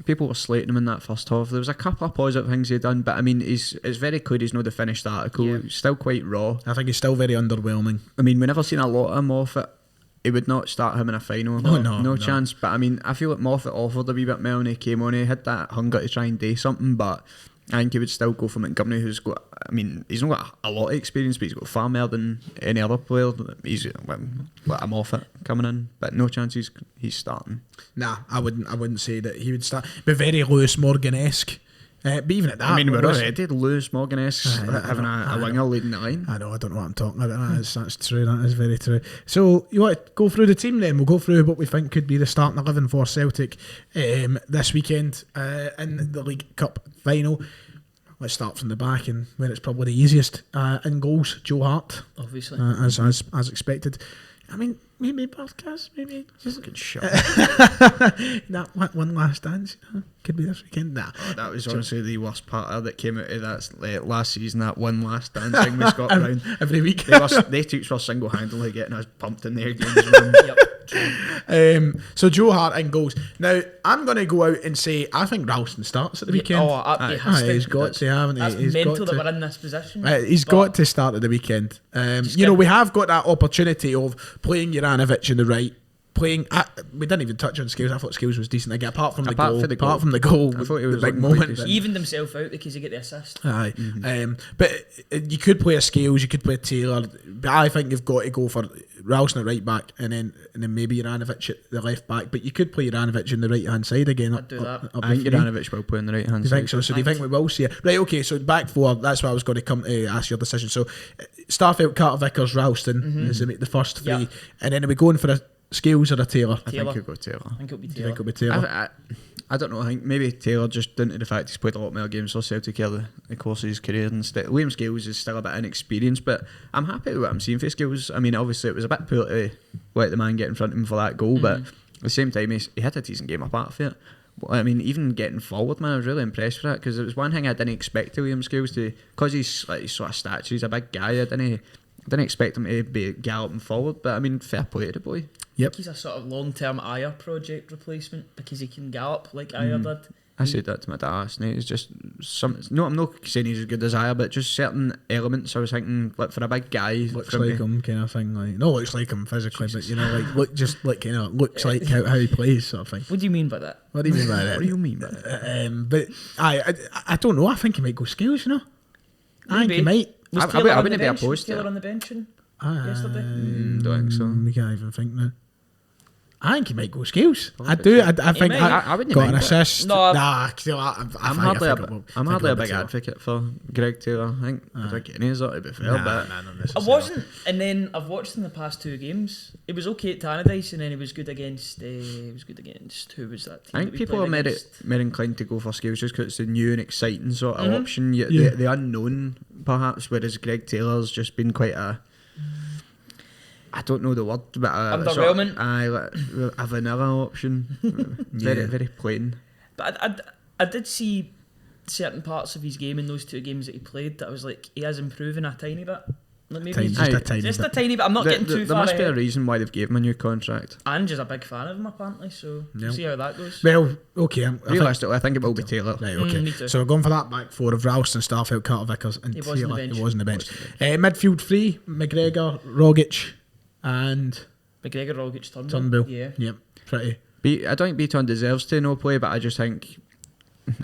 people were slating him in that first half. There was a couple of positive things he'd done, but I mean, it's very clear he's not the finished article. Yeah. He's still quite raw. I think he's still very underwhelming. I mean, we never seen a lot of Moffat. He would not start him in a final. No chance. But I mean, I feel like Moffat offered a wee bit more when he came on. He had that hunger to try and do something, but I think he would still go for Montgomery, who's got, I mean, he's not got a lot of experience, but he's got far more than any other player. He's like a Moffat coming in, but no chance he's starting. Nah, I wouldn't say that he would start. Be very Lewis Morgan-esque. But even at that, I mean, we're Lewis- already Lewis Morgan-esque having a winger leading the line. I know, I don't know what I'm talking about. That's true, that is very true. So, you want to go through the team then? We'll go through what we think could be the starting 11 for Celtic this weekend in the League Cup final. Let's start from the back and where it's probably the easiest. In goals, Joe Hart, Obviously. as expected. I mean, maybe podcast, maybe just Good shot. that one last dance, you know, could be this weekend. Nah, That was honestly the worst part that came out of that last season, that one last dance thing with Scott Brown. every week. They two were single-handedly getting us pumped in their games. Man. Yep. So Joe Hart in goals. Now I'm going to go out and say I think Ralston starts at the weekend. He has to. He's got to, haven't he? That's He's mental got that to. we're in this position. He's But got to start at the weekend. You know, we have got that opportunity of playing Juranovic in the right. We didn't even touch on Scales. I thought Scales was decent again, apart from the goal. Apart from the goal, I thought he was the big looking moment. quite decent. He evened himself out because he get the assist. Aye, but you could play a Scales, you could play a Taylor, but I think you've got to go for Ralston at right back, and then maybe Juranovic at the left back. But you could play Juranovic on the right hand side again. I'd do that. I think Juranovic will play on the right hand Do you side. think so? So do you think we will see it? Right, okay, so back four, that's what I was going to come to ask your decision. So Starfelt, Carter Vickers, Ralston is the first three. Yeah. And then are we going for a Scales or a Taylor? I Taylor. think he'll go Taylor. I think it'll be Do you think Taylor. it'll be Taylor? I don't know. I think maybe Taylor, just down to the fact he's played a lot more games for Celtic over the course of his career. And Liam Scales is still a bit inexperienced, but I'm happy with what I'm seeing for Scales. I mean, obviously it was a bit poor to let the man get in front of him for that goal, but the same time, he had a decent game apart from it. I mean, even getting forward, man, I was really impressed with that because it was one thing I didn't expect William Scales to, because he's like sort of stature, he's a big guy. I didn't expect him to be galloping forward, but I mean, fair play to the boy. Yep. He's a sort of long-term Ayer project replacement because he can gallop like Ayer did. I said that to my dad last night. It's just some. No, I'm not saying he's as good as Ayer, but just certain elements. I was thinking, like for a big guy, Looks like him kind of thing. Like, no, looks like him physically, but you know, like kind of looks like how he plays sort of thing. What do you mean by that? What do you mean by that? What do you mean by that? But I don't know. I think he might go Scales. You know, I think he Maybe. might. Was I Taylor on wouldn't the be bench? Was opposed to Taylor it. on the bench yesterday? Don't think so. We can't even think now. I think he might go Scales. I do. I think might. I wouldn't got an mind it. assist. No, I'm I'm hardly a big advocate for Greg Taylor. I think any is that to be fair, but I wasn't, and then I've watched him the past 2 games. He was okay at Tannadice, and then he was good against. Who was that team? I think that we people played are against? more inclined to go for Scales just because it's the new and exciting sort of option. Yeah. The unknown, perhaps, whereas Greg Taylor's just been quite a. I don't know the word, but Underwhelming. A vanilla option. Very plain. But I did see certain parts of his game in those 2 games that he played that I was like, he is improving a tiny bit. Like maybe Just a tiny just bit. a tiny bit. I'm not getting too There far must be a ahead. reason why they've gave him a new contract. Ange is a big fan of him apparently, so we'll see how that goes. Well, okay. Realistically, I think it will be Taylor. Right, okay. Me too. So we're going for that back 4 of Ralston, Starfelt, Carter Vickers, and He was on the Taylor. bench. He was on the bench. Midfield 3, McGregor, Rogic, and McGregor, Rogic, Turnbull. Yeah. Yep, pretty. I don't think Beaton deserves to no play, but I just think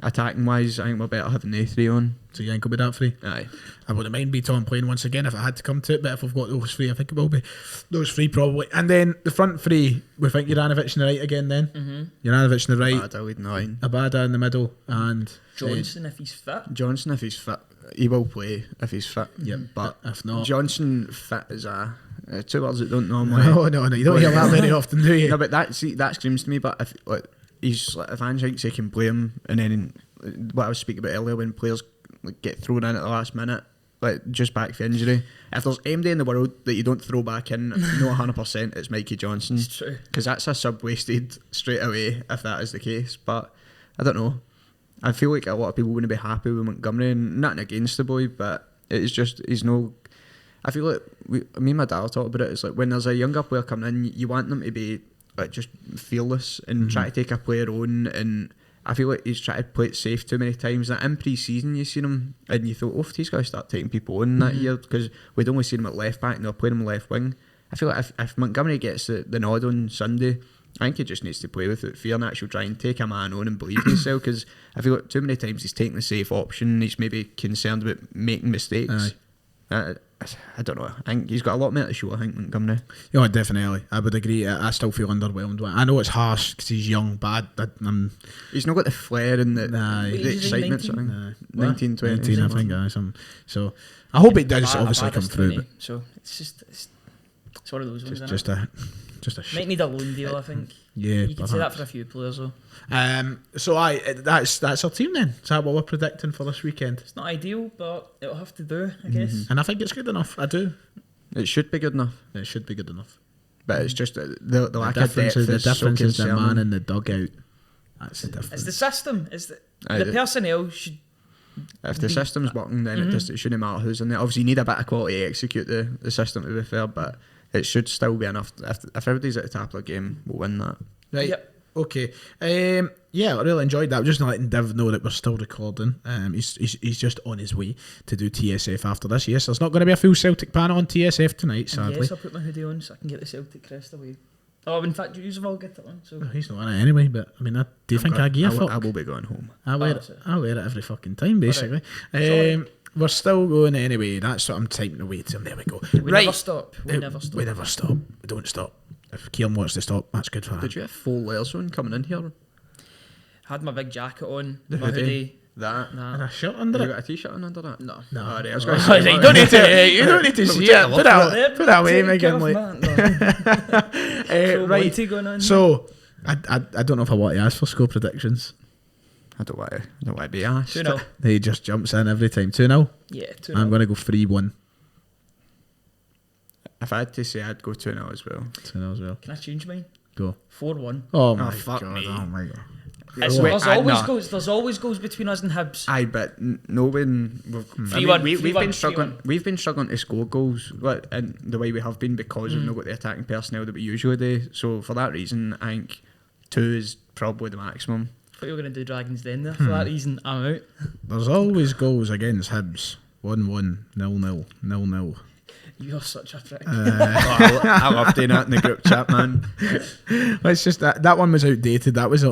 attacking wise, I think we're better having the 3 on. So you think it'll be that 3? Aye. I wouldn't mind Beaton playing once again if it had to come to it, but if we've got those 3, I think it will be those 3 probably. And then the front 3, we think Juranovic on the right again then. Juranovic on the right, Bad, I would nine. Abada in the middle, and Johnson if he's fit. Johnson, if he's fit, he will play if he's fit. Yep, but if not, Johnson fit is a 2 words that don't normally. no, you don't hear that very often, do you? No, but that screams to me. But if if Ange thinks he can play him, and then what I was speaking about earlier, when players get thrown in at the last minute, like just back for injury. If there's anybody in the world that you don't throw back in, no 100%, it's Mikey Johnson. It's true. Because that's a sub wasted straight away if that is the case. But I don't know. I feel like a lot of people wouldn't be happy with Montgomery, and nothing against the boy, but it's just he's no. I feel like me and my dad talked about it. It's like when there's a younger player coming in, you want them to be like just fearless and try to take a player on. And I feel like he's tried to play it safe too many times. That in pre-season, you seen him and you thought, oh, he's got to start taking people on that year, because we'd only seen him at left back and they're playing him left wing. I feel like if Montgomery gets the nod on Sunday, I think he just needs to play with it fear and actually try and take a man on and believe in himself, because I feel like too many times he's taking the safe option. He's maybe concerned about making mistakes. I don't know. I think he's got a lot more to show, I think, Montgomery. Yeah, definitely. I would agree. I still feel underwhelmed. I know it's harsh because he's young, but He's not got the flair and the He's excitement. 19, 20. 19, I think. So I hope it does obviously come through. 20, But so it's one of those ones. just a Might need a loan deal, I think. Yeah, You can say that for a few players though. So that's our team then. Is that what we're predicting for this weekend? It's not ideal, but it'll have to do, I guess. And I think it's good enough. I do. It should be good enough. It should be good enough. But it's just the lack of difference depth is the difference so is the man concerning. in the dugout. That's the difference. It's the system. Aye, The personnel should. If the system's working, then it shouldn't matter who's in there. Obviously, you need a bit of quality to execute the system, to be fair, but it should still be enough. If everybody's at the top of the game, we'll win that. Right. Yep. Okay. Yeah, I really enjoyed that. I'm just letting Div know that we're still recording. He's just on his way to do TSF after this. Yes, there's not going to be a full Celtic panel on TSF tonight, sadly. Yes, I'll put my hoodie on so I can get the Celtic crest away. Oh, in fact, you have all get it on. So He's not on it anyway, but I mean, do you think I give a fuck? I will be going home. I wear it every fucking time, basically. We're still going anyway. That's what I'm typing away to. There we go. we never stop. We never stop. We never stop. We don't stop. If Kieran wants to stop, that's good for him. Did you have full layers on coming in here? Had my big jacket on, The my hoodie? That? And a shirt under You it? got a t-shirt on under that? No. No. Oh, right, I was Oh, going to say, you don't need to. You don't need to see it. Put that away, Megan. Right. Going on So, I don't know if I want to ask for score predictions. I don't want to be asked. 2-0. He just jumps in every time. 2-0. Yeah, 2-0. I'm going to go 3-1. If I had to say, I'd go 2-0 as well. 2-0 as well. Can I change mine? Go. 4-1. Oh my fuck god! me. Oh my god! There's always goals between us and Hibs. Aye, but no one. 3-1, We've 3-1, been struggling. 3-1. We've been struggling to score goals, in the way we have been because we've not got the attacking personnel that we usually do. So for that reason, I think 2 is probably the maximum. I thought you were going to do Dragons Den there. For that reason, I'm out. There's always goals against Hibs. 1-1, 0-0, 0-0. You're such a prick. I love doing that in the group chat, man. It's just that one was outdated. That was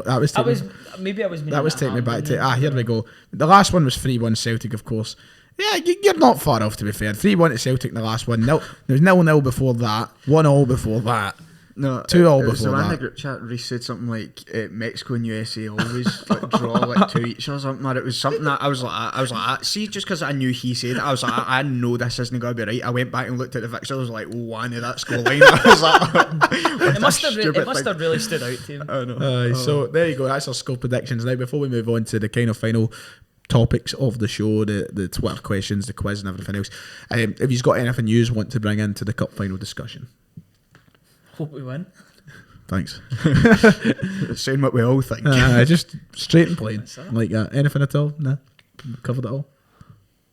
Maybe I was. that was taking me back to here we go. The last one was 3-1 Celtic, of course. Yeah, you're not far off, to be fair. 3-1 to Celtic in the last one. No, there was 0-0 before that. 1-0 before that. No, 2-0 it was before the one in that. the group chat. Reece said something like Mexico and USA always like draw like 2 each or something. Or it was something that I was like, see, just because I knew he said it, I was like, I know this isn't going to be right. I went back and looked at the fixture. I was like, one of that scoreline. I was like, it must have really stood out to him. I know. So there you go. That's our score predictions. Now, before we move on to the kind of final topics of the show, the Twitter questions, the quiz, and everything else, if you've got anything you want to bring into the cup final discussion, Hope we win. thanks. Saying what we all think. Just straight and plain, That's it. like that. Anything at all? No, covered it all.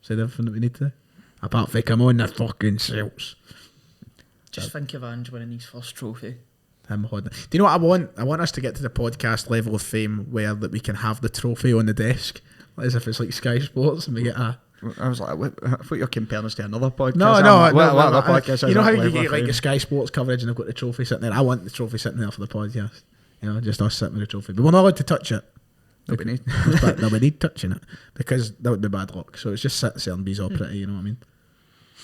Said everything that we need to. Apart from come on the fucking Celts. Just think of Ange winning his first trophy. Him holding. Do you know what I want? I want us to get to the podcast level of fame where that we can have the trophy on the desk, as if it's like Sky Sports, and we get a. I was like, I thought you were comparing us to another podcast. No. What other podcast? You know how you level get of like fame? the Sky Sports coverage and they've got the trophy sitting there. I want the trophy sitting there for the podcast. You know, just us sitting with the trophy, but we're not allowed to touch it. That we need. No, we need touching it because that would be bad luck. So it's just sits there and bees all pretty. You know what I mean?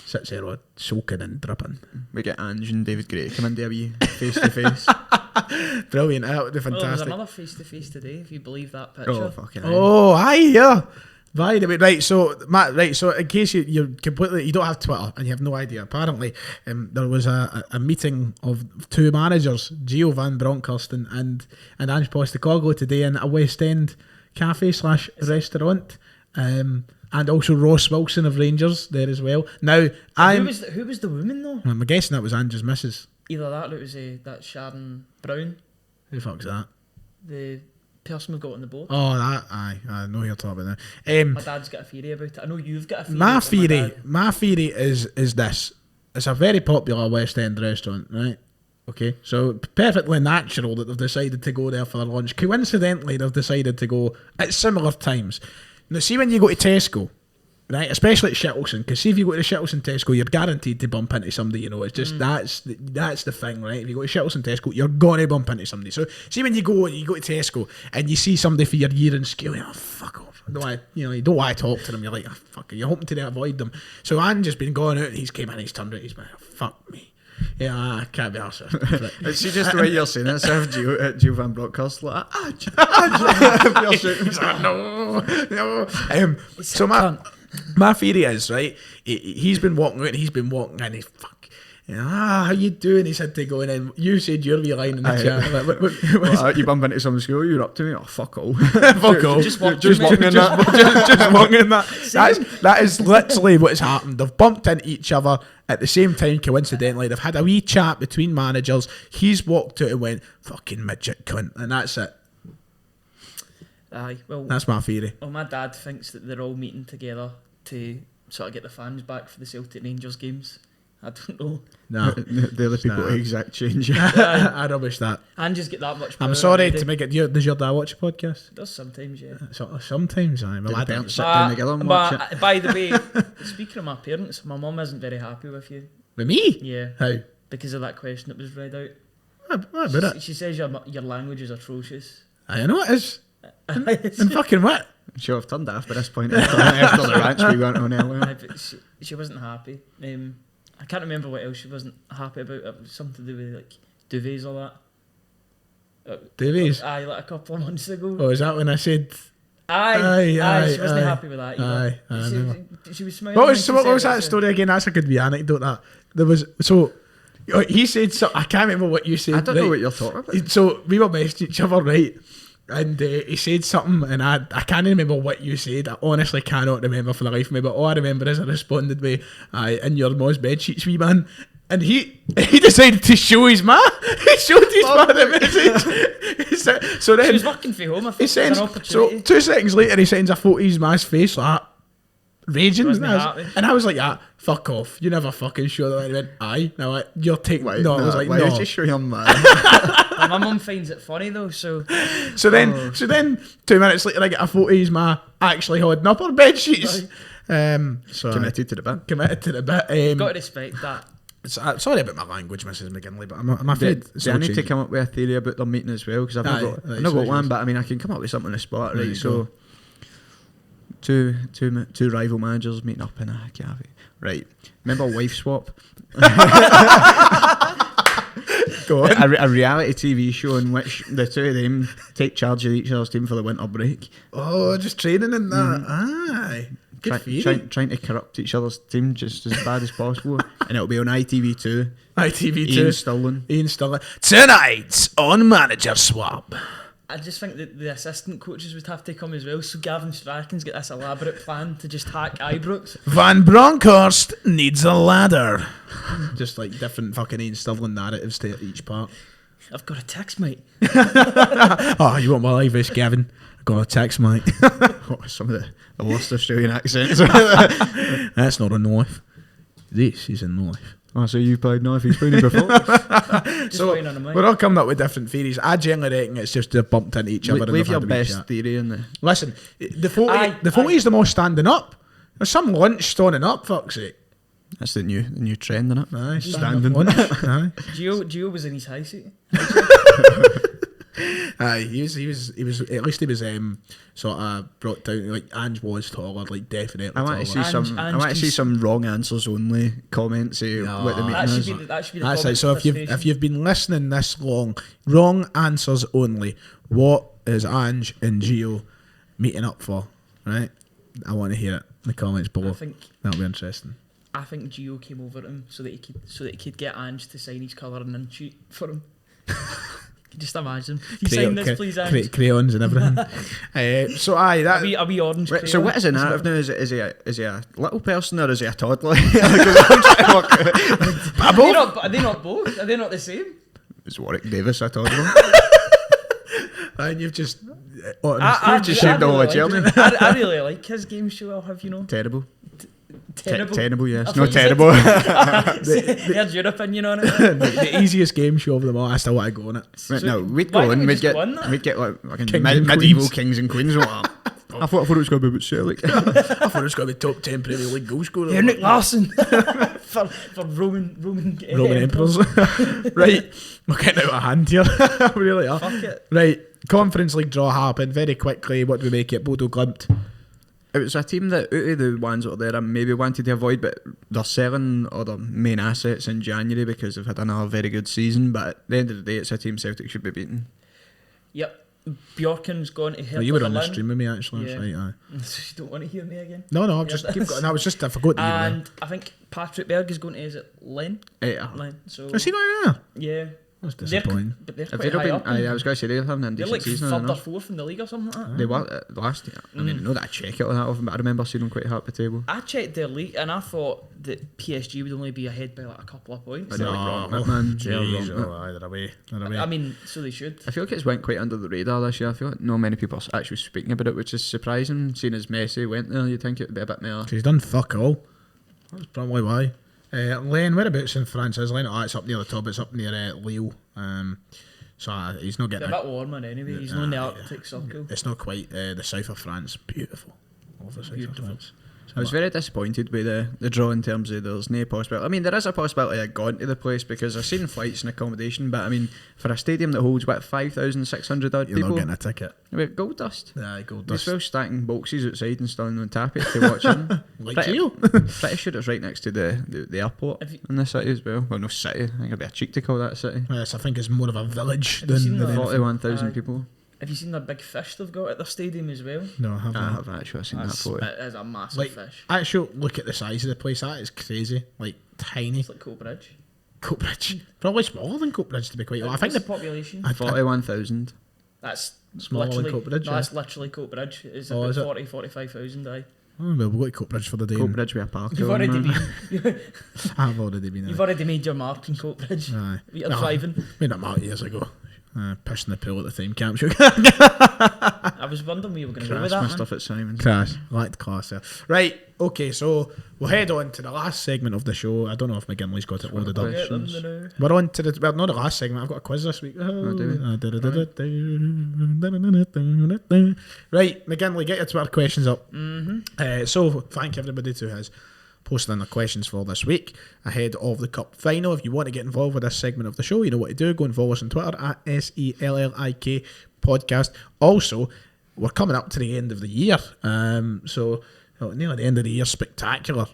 Sits there all soaking and dripping. We get Ange and David Gray come and do a wee face to face. Brilliant. That would be Well, there's fantastic. another face-to-face today, if you believe that picture. Oh fucking hell. Oh, aye, yeah. By the way, right, so Matt, right, so in case you're completely, you don't have Twitter and you have no idea, apparently there was a meeting of 2 managers, Gio Van Bronckhorst and Ange Postecoglou today in a West End cafe / restaurant, and also Ross Wilson of Rangers there as well. Now, Who was the woman though? I'm guessing that was Ange's missus. Either that or it was that Sharon Brown, Who the fuck's that? the person we've got on the board. Oh, that, aye, I know who you're talking about now. My dad's got a theory about it. I know you've got a theory. My but theory is this. It's a very popular West End restaurant, right? Okay, so perfectly natural that they've decided to go there for their lunch. Coincidentally, they've decided to go at similar times. Now, see when you go to Tesco, right? Especially at Shettleston, because see if you go to Shettleston Tesco, you're guaranteed to bump into somebody. You know, it's just that's the thing, right? If you go to Shettleston Tesco, you're gonna bump into somebody. So see when you go to Tesco and you see somebody for your year in school, you're like, oh, fuck off. You don't want to talk to them. You're like, oh, fuck it. You're hoping to avoid them. So Ange has been going out and he's came in, he's turned out, he's been, oh, fuck me. Yeah, I can't be arsed. It's just the way you're saying it. So if Gio Van Bronckhorst like, Ange. He's like, no. So my theory is, right, he's been walking out and he's been walking in, he's fuck. How you doing? He said to go in, and you said your wee line in the chat. Like, you bump into some school, you're up to me. Oh, fuck all. fuck off. Just walking just walking in that. Just walking in that. That is literally what's happened. They've bumped into each other at the same time, coincidentally. They've had a wee chat between managers. He's walked out and went, fucking midget cunt. And that's it. Aye, well, That's my theory. well, my dad thinks that they're all meeting together to sort of get the fans back for the Celtic Rangers games. I don't know. No. They're the people who exact change. I rubbish that. And just get that much power I'm sorry already. to make it. Does your dad watch a podcast? Does sometimes, yeah. Sometimes, I well, I Parents don't. sit down together and watch it. But by the way, speaking of my parents, my mum isn't very happy with you. With me? Yeah. How? Because of that question that was read out. What about it? She says your language is atrocious. I know it is. And fucking what? Sure, I've turned off by this point after the rants we went on earlier. Aye, but she wasn't happy. I can't remember what else she wasn't happy about. It was something to do with like duvets or that. Davies? Aye, like a couple of months ago. Oh, is that when I said... Aye, Aye, she wasn't aye. happy with that either. Aye, I remember. She was smiling. What when was, she what said was it, that so- story again? That's a good wee anecdote. That there was he said so. I can't remember what you said. I don't know right? what you're talking about. So we were messaging each other, right? And he said something, and I can't remember what you said. I honestly cannot remember for the life of me. But all I remember is I responded with, "Aye, in your mom's bed sheets, wee man." And he decided to show his ma. He showed his ma the message. So then She was working from home. I he thought it was sends. an So opportunity. 2 seconds later, he sends a photo of his ma's face like that, raging. Wasn't happy. And I was like, fuck off. You never fucking show that. And he went, aye. Now like, you're taking. Wait, No, I was like, why no. would you show your man? My mum finds it funny though, so So then 2 minutes later, I get a photo of his ma actually holding up her bed sheets. So Committed to the bit. committed to the bit. got to respect that. Sorry about my language, Mrs. McGinley, but I'm afraid. Do I need to come up with a theory about their meeting as well? Because I've not got one, but I mean, I can come up with something on the spot, There right? you So, two rival managers meeting up in a cafe. Right. Remember Wife Swap? Go on. A reality TV show in which the two of them take charge of each other's team for the winter break. Oh, just training in that. Aye. Good for you. Trying to corrupt each other's team just as bad as possible. And it'll be on ITV2. ITV2. Ian Stirling. Tonight on Manager Swap. I just think that the assistant coaches would have to come as well. So Gavin Strachan's got this elaborate plan to just hack Ibrox. Van Bronckhorst needs a ladder. Just like different fucking Ian Stirling narratives to each part. I've got a text, mate. Oh, you want my live ish, Gavin? I got a text, mate. Oh, some of the worst Australian accents. That's not a knife. This is a knife. Oh, so you played knife experience before? Just So waiting on a mic. we're all coming up with different theories. I generally reckon it's just they've bumped into each other. and Leave they've your had a wee best chat. theory in the... Listen, the photo Aye. is the most standing up. There's some lunch standing up, fuck's sake. That's the new trend, isn't it? Aye, Standing. lunch. Aye. Gio was in his high seat. Aye, he was at least he was sort of brought down, like Ange was taller, like definitely I want to see taller. Ange- I want to see some wrong answers only comments what the meeting That should is. be the That's comment it. So for this if you've been listening this long, wrong answers only. What is Ange and Gio meeting up for? Right? I want to hear it in the comments below. That'll be interesting. I think Gio came over to him so that he could get Ange to sign his colour and then cheat for him. Just imagine. You sign this, please, Ange. Crayons and everything. So aye, that A wee orange Right, crayon. so what is the narrative now? Is he a little person or is he a toddler? Are they not both? Are they not the same? Is Warwick Davis a toddler? and you've just I shaved all really the gel, like man. I really like his game show. I'll have you know. Terrible. Terrible. Terrible, yes. I No, thought you said- terrible. Here's your opinion on it. the easiest game show of them all. I still want to go on it. Right, So no, we'd why go don't on, we we'd just go on that? get like fucking Kings and medieval queens. kings and queens. I thought it was going to be about Sellik. I thought it was going to be top 10 Premier League goal scorer. Henrik Larsson for Roman Emperors. Right, we're getting out of hand here. We really are. Fuck it. Right, Conference League draw happened very quickly. What do we make it? Bodo Glimt. It was a team that, out of the ones that were there, I maybe wanted to avoid, but they're selling all their main assets in January because they've had another very good season. But at the end of the day, it's a team Celtic should be beating. Yep. Bjorken's gone to Hertha Oh, you were on the Berlin. stream with me actually. Yeah. That's right, aye. So you don't want to hear me again. No, I've just keep going. I was just I forgot to hear And I think Patrick Berg is going to, is it Len? Len. So Is he going there? yeah. That's They're, disappointing. but they're Have quite they not high been? up. I was going to say they're having a They're decent like season. third or enough. fourth in the league or something like that. They were last year. I mean, not that I check it all that often, but I remember seeing them quite high up the table. I checked their league and I thought that PSG would only be ahead by like a couple of points. I know. wrong, man. Jeez, They're wrong. oh, aye, they're away. They're away. I mean, so they should. I feel like it's went quite under the radar this year. I feel like not many people are actually speaking about it, which is surprising. Seeing as Messi went there, you'd think it would be a bit more. He's done fuck all. That's probably why. Len, whereabouts in France is Len? Oh, it's up near the top. It's up near Lille. So he's not They're getting a bit warmer anyway. He's not in the Arctic Circle. It's not quite the south of France. Beautiful. Love the south of France. I was very disappointed with the draw in terms of there's no possibility. I mean, there is a possibility of going to the place because I've seen flights and accommodation, but I mean, for a stadium that holds, 5,600 odd You're people, not getting a ticket. with gold dust. Yeah, gold They're dust. still stacking boxes outside and standing on tap it to watch in. Like pretty, you. pretty sure it's right next to the airport Have you- in the city as well. Well, no city. I think it'd be a cheek to call that a city. Yes, I think it's more of a village Have you seen than the anything. 41,000 Aye. people. Have you seen the big fish they've got at their stadium as well? No, I haven't. I have actually seen that That's, photo. it is a massive Like, fish. actually, look at the size of the place. That is crazy. Like, tiny. It's like Coatbridge. Coatbridge. Probably smaller than Coatbridge, to be quite honest. I think What's the the population. 41,000. That's Smaller than literally Coatbridge, No, yeah. that's literally Coatbridge. It's Oh, about is it? 45,000. Aye. Oh, well, we've got to Coatbridge for the day. Coatbridge with a park. You've already been. I've already been there. You've already made your mark in Coatbridge. Aye. You're thriving. Made that mark years ago. Pissed in the pool at the time capsule. I was wondering where you were going to go with Crash that. my stuff at Simon's. Crash. Like the class there. Right, okay, so we'll head on to the last segment of the show. I don't know if McGinley's got it loaded up. Get them to know. We're on to the, well, not the last segment, I've got a quiz this week. Oh, do Right, McGinley, get your Twitter questions up. Mm-hmm. So, thank everybody who has posted in their questions for this week ahead of the Cup final. If you want to get involved with this segment of the show, you know what to do. Go and follow us on Twitter at SELLIK podcast. Also, we're coming up to the end of the year. Near the end of the year spectacular,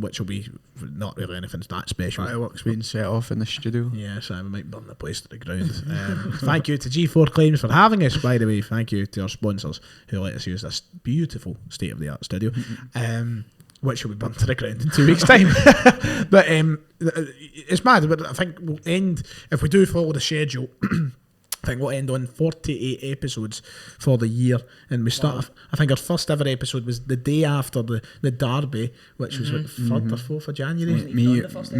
which will be not really anything that special. Fireworks being set off in the studio. Yes, we might burn the place to the ground. Thank you to G4 Claims for having us, by the way. Thank you to our sponsors who let us use this beautiful state-of-the-art studio, which will be burnt to the ground in 2 weeks' time. But it's mad, but I think we'll end, if we do follow the schedule, I think we'll end on 48 episodes for the year, and we start. Wow. I think our first ever episode was the day after the Derby, which was like 3rd or 4th of January. Me,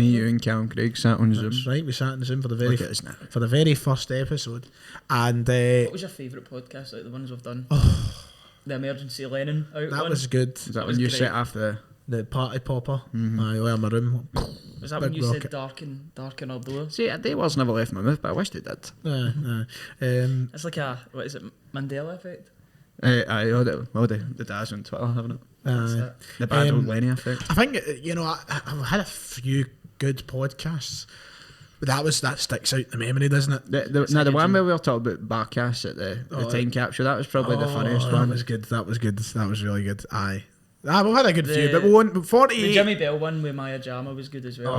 you, and Callum Craig sat on Zoom. That's right, we sat on Zoom for the very first episode. And what was your favourite podcast out of the ones we've done? The Emergency Lennon out. That was good. Is that when you set after the party popper? I wear my room. Was that when you said darken our door? See, a day was never left my mouth, but I wished it did. It's like a, what is it, Mandela effect? The dads on Twitter, haven't it? The bad old Lenny effect. I think, I've had a few good podcasts, but that sticks out in the memory, doesn't it? The one where we were talking about Barkas at the time capsule, that was probably the funniest one. That was good. That was really good. Aye. We've had a good few, but we won 48. The Jimmy Bell one with Maya Jama was good as well.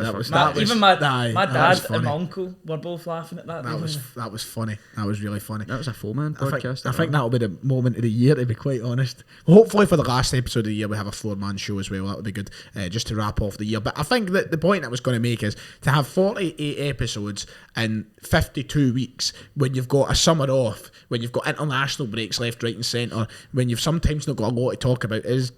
That was even my that dad was and my uncle were both laughing at that. That was funny. That was really funny. That was a 4-man podcast. I think that'll be the moment of the year, to be quite honest. Hopefully for the last episode of the year we have a 4-man show as well. That would be good, just to wrap off the year. But I think that the point I was going to make is to have 48 episodes in 52 weeks when you've got a summer off, when you've got international breaks left, right and centre, when you've sometimes not got a lot to talk about is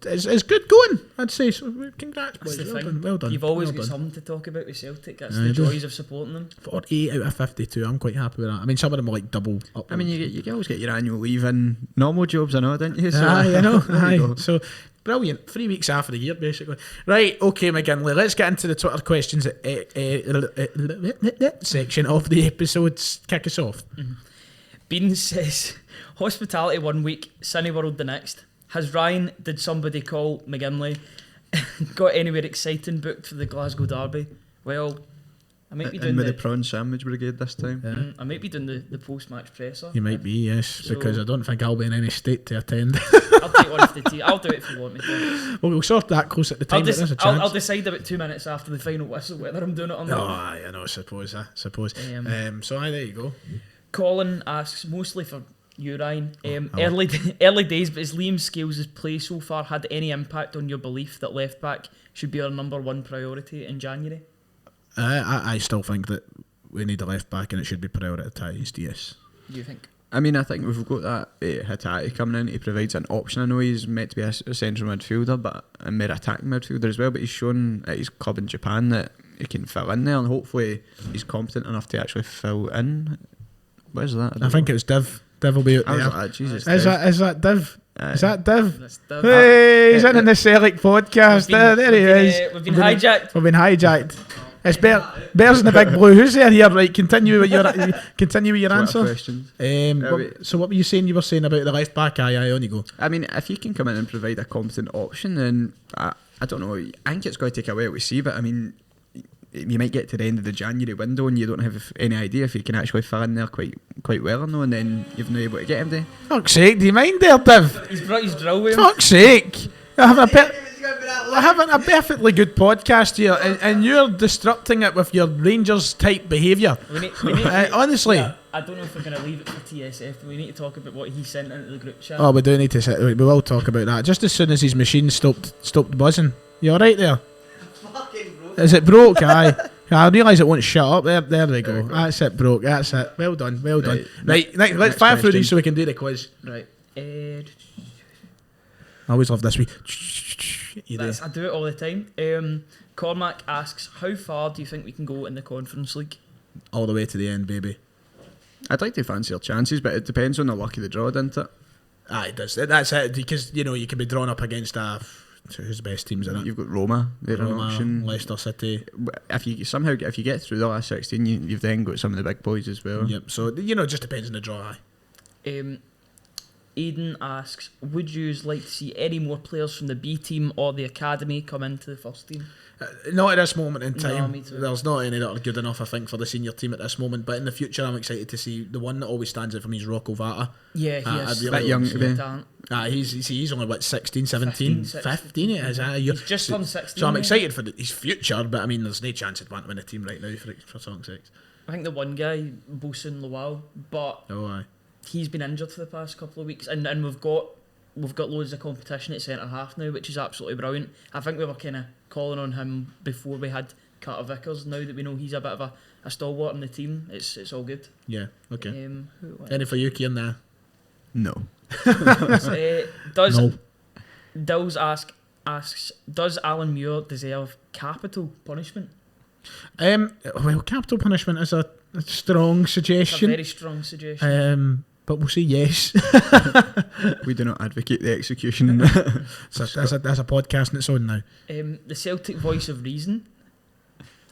good going, I'd say. So congrats, boys. Well done. You've always got something to talk about with Celtic. That's the joys of supporting them. 48 out of 52, I'm quite happy with that. I mean, some of them are like double up. I mean, you always get your annual leave in normal jobs, I know, don't you? So, I know. So brilliant. 3 weeks after the year, basically. Right, okay, McGinley, let's get into the Twitter questions section of the episodes. Kick us off. Bean says, hospitality 1 week, Cineworld the next. Has Ryan, did somebody call McGinley, got anywhere exciting booked for the Glasgow Derby? Well, I might be doing the prawn sandwich brigade this time. Yeah. I might be doing the post-match presser. You might be, yes, so because I don't think I'll be in any state to attend. I'll take one of the tea. I'll do it if you want me to. Well, we'll sort that close at the time. I'll decide about 2 minutes after the final whistle whether I'm doing it or not. I know, I suppose. So there you go. Colin asks, mostly for you, Ryan. Early days, but has Liam Scales' play so far had any impact on your belief that left back should be our number one priority in January? I still think that we need a left back and it should be prioritised, yes. Do you think? I mean, I think we've got that Hatate coming in. He provides an option. I know he's meant to be a central midfielder, but a more attacking midfielder as well. But he's shown at his club in Japan that he can fill in there, and hopefully he's competent enough to actually fill in. What is that? I think it was Div. Div will be out there. Like, Jesus, is that Div? Is that Div? That's Div. Hey, he's in the Sellik podcast. There he is. We've been hijacked. We've been hijacked. It's Bears in the Big Blue. Who's there here? Right, continue with your answer. Questions. So what were you saying? You were saying about the left back. Aye, on you go. I mean, if you can come in and provide a competent option, then I don't know. I think it's going to take a while to see, but I mean, you might get to the end of the January window and you don't have any idea if you can actually fill in there quite well or no, and then you've not able to get him there. Fuck's sake, do you mind there, Div? He's brought his drill with him. Fuck's sake. We're having a perfectly good podcast here, and you're disrupting it with your Rangers type behaviour. We need honestly. Yeah, I don't know if we're going to leave it for TSF. We need to talk about what he sent into the group chat. Oh, we do need to. We will talk about that just as soon as his machine stopped buzzing. You all right there? Fucking broke. Is it broke? Aye. I realise it won't shut up. There we go. That's it, broke. That's it. Well done. Right, let's fire through these so we can do the quiz. Right. I always love this wee. You do. I do it all the time. Cormac asks, how far do you think we can go in the Conference League? All the way to the end, baby. I'd like to fancy our chances, but it depends on the luck of the draw, doesn't it? It does. That's it, because you can be drawn up against who's the best teams in it? You've got Roma, they're an option. Leicester City. If you get through the last 16, you've then got some of the big boys as well. Yep. So it just depends on the draw. Aidan asks, would you like to see any more players from the B team or the academy come into the first team? Not at this moment in time. No, me too. There's not any that are good enough, I think, for the senior team at this moment. But in the future, I'm excited to see the one that always stands out for me is Rocco Vata. Yeah, he is. Bit young to be. Talent. He's only 16, 17, 15 it is. He's just turned 16. So I'm excited for his future, but I mean, there's no chance he'd want to win a team right now for song's sake. I think the one guy, Bosun Lawal, but he's been injured for the past couple of weeks, and we've got loads of competition at centre half now, which is absolutely brilliant. I think we were kind of calling on him before we had Carter Vickers. Now that we know he's a bit of a stalwart in the team, it's all good. Yeah, okay. Any for you, Kieran, there? No. Dills asks, does Alan Muir deserve capital punishment? Well, capital punishment is a strong suggestion. It's a very strong suggestion. But we'll say yes. We do not advocate the execution. That's a podcast in its own now. The Celtic voice of reason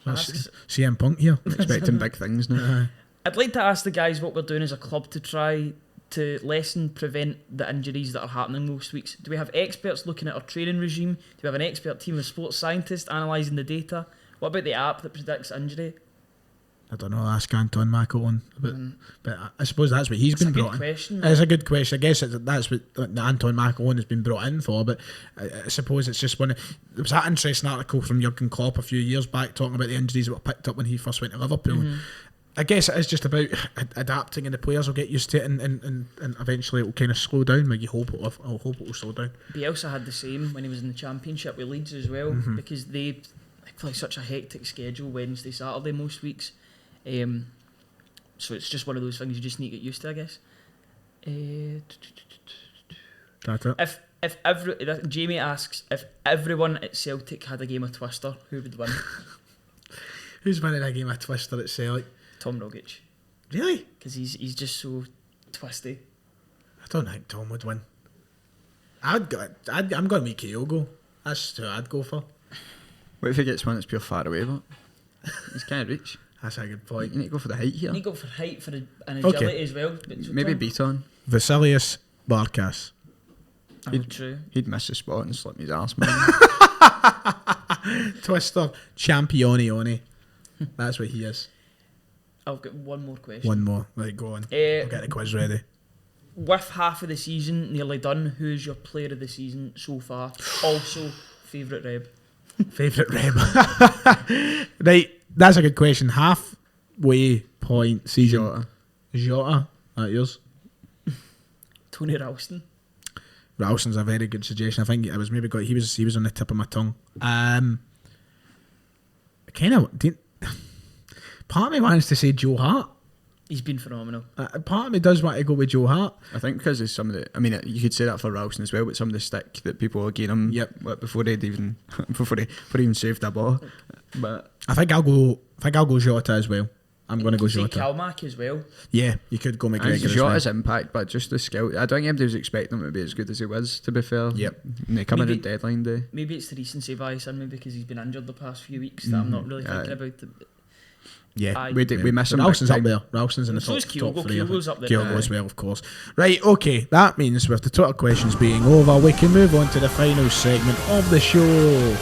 asks, CM Punk here. Expecting big things now. I'd like to ask the guys what we're doing as a club to try to prevent the injuries that are happening most weeks. Do we have experts looking at our training regime? Do we have an expert team of sports scientists analysing the data? What about the app that predicts injury? I don't know, ask Anton Macklin. But I suppose that's what he's been brought in. Question. It's a good question. I guess that's what Anton Macklin has been brought in for, but I suppose it's just there was that interesting article from Jurgen Klopp a few years back talking about the injuries that were picked up when he first went to Liverpool. Mm-hmm. I guess it is just about adapting, and the players will get used to it, and eventually it will kind of slow down. Like I'll hope it will slow down. Bielsa had the same when he was in the Championship with Leeds as well, because they play such a hectic schedule, Wednesday, Saturday most weeks. So it's just one of those things you just need to get used to, I guess. That's it. Jamie asks, if everyone at Celtic had a game of Twister, who would win? Who's winning a game of Twister at Sellik? Tom Rogic. Really? Because he's just so twisty. I don't think Tom would win. I'm going to make Kyogo. That's who I'd go for. What if he gets one that's pure far away, but he's kind of rich. That's a good point. You need to go for the height here. You need to go for height and agility as well. Maybe Beaton. Vasilius Barkas. He'd miss the spot and slip his arse, man. Twister Champione. That's what he is. I've got one more question. One more. Right, go on. I'll get the quiz ready. With half of the season nearly done, who's your player of the season so far? Also, favourite Reb. Favourite Reb. Right, that's a good question. Halfway point season. Jota. That yours? Tony Ralston. Ralston's a very good suggestion. I think it was maybe he was on the tip of my tongue. Part of me wants to say Joe Hart. He's been phenomenal. Part of me does want to go with Joe Hart. I think because of some of the... I mean, you could say that for Ralston as well, but some of the stick that people are giving him before they even saved that ball. But I think I'll go Jota as well. I'm going to go Jota. Calmac as well. Yeah, you could go McGregor as well. Jota's impact, but just the skill. I don't think anybody was expecting him to be as good as he was, to be fair. Yep. And they come in at deadline day. Maybe it's the recency bias on me because he's been injured the past few weeks that I'm not really thinking about. Yeah, we miss him. Ralston's up there. Ralston's in the top three. Kyogo's up there. Kyogo as well, of course. Right, okay. That means with the Twitter questions being over, we can move on to the final segment of the show.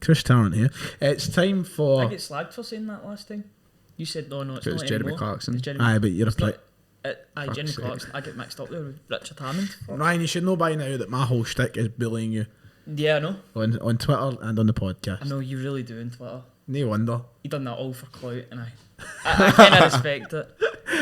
Chris Tarrant here. It's time for... I get slagged for saying that last time. You said, no, it's not Jeremy anymore. Clarkson. Aye, but you're a play... Jeremy Clarkson. I get mixed up there with Richard Hammond. Ryan, you should know by now that my whole shtick is bullying you. Yeah, I know. On Twitter and on the podcast. I know, you really do on Twitter. No wonder. You done that all for clout, and I kind of respect it.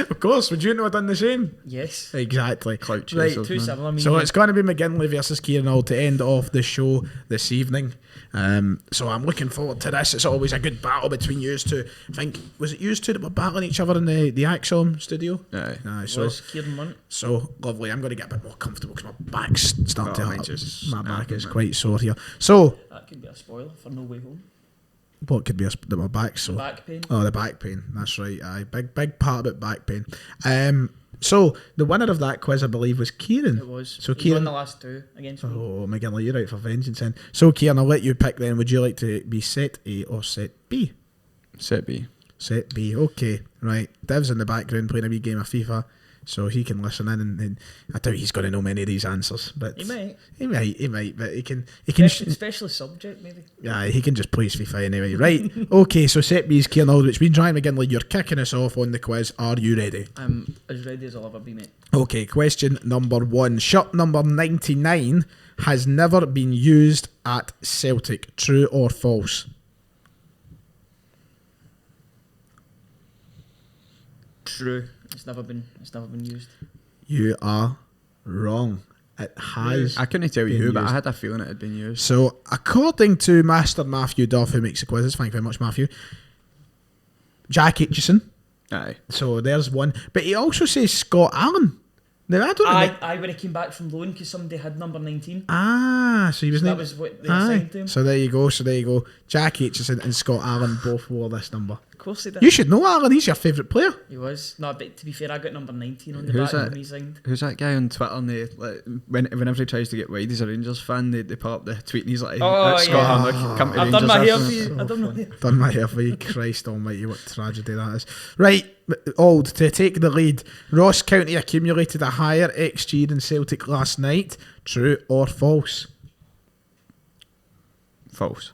Of course, would you not have done the same? Yes. Exactly. Clout Right. chasers, Too man. similar. I mean, So it's going to be McGinley versus Kieran Hall to end off the show this evening. So I'm looking forward to this. It's always a good battle between you two. I think, was it you two that were battling each other in the Axom studio? Aye. Aye, it so was Kieran won. so lovely. I'm going to get a bit more comfortable because my back's starting to mine's hurt. just My back is snapping, quite sore here. So That could be a spoiler for No Way Home. what could be that my back's sore? Back pain. Oh, the back pain. That's right. Aye, big part about back pain. So the winner of that quiz, I believe, was Kieran. It was. So He Kieran. won the last two against me. Oh, McGinley, you're out for vengeance then. So Kieran, I'll let you pick then. Would you like to be set A or set B? Set B. Set B. Okay, right. Dev's in the background playing a wee game of FIFA, so he can listen in, and I doubt he's going to know many of these answers, but He might. He might, but he can. Specialist subject, maybe. Yeah, he can just play his FIFA anyway. Right. Okay, so set B is Kieran Aldrich. Been trying McGinley. You're kicking us off on the quiz. Are you ready? I'm as ready as I'll ever be, mate. Okay, question number 1. Shirt number 99 has never been used at Celtic. True or false? True. It's never been used. You are wrong. It has. I couldn't tell you been who, but I used. had a feeling it had been used. So, according to Master Matthew Duff, who makes the quizzes, thank you very much, Matthew, Jack Aitchison. Aye. So, there's one. But he also says Scott Allen. Now, I don't know. I when he came back from loan because somebody had number 19. So he was That named. was what they assigned to him. So there you go. Jack Aitchison and Scott Allen both wore this number. Of course he did. You should know Allen. He's your favourite player. He was. No, but to be fair, I got number 19 on the Who's back that? when he signed. Who's that guy on Twitter? And whenever he tries to get wide, he's a Rangers fan. They pull up the tweet and he's like, Oh, "That's yeah. Scott Allen, come to I've done Rangers my hair after for this." you. I've done my hair. Done my hair for you. Christ almighty, what tragedy that is. Right, Old, to take the lead. Ross County accumulated a higher XG than Celtic last night. True or false? False.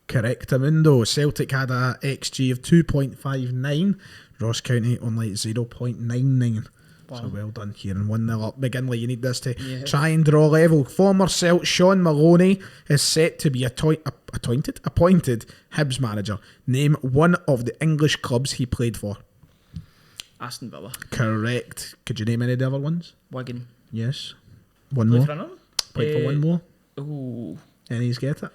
Correctamundo. Celtic had a XG of 2.59. Ross County only 0.99. Wow. So well done, Kieran. 1-0 up. McGinley, you need this to Yeah. try and draw level. Former Celt Sean Maloney is set to be appointed Hibs manager. Name one of the English clubs he played for. Aston Villa. Correct. Could you name any of the other ones? Wigan. Yes. One Play more. for another? Played for one more. Ooh. Any's get it?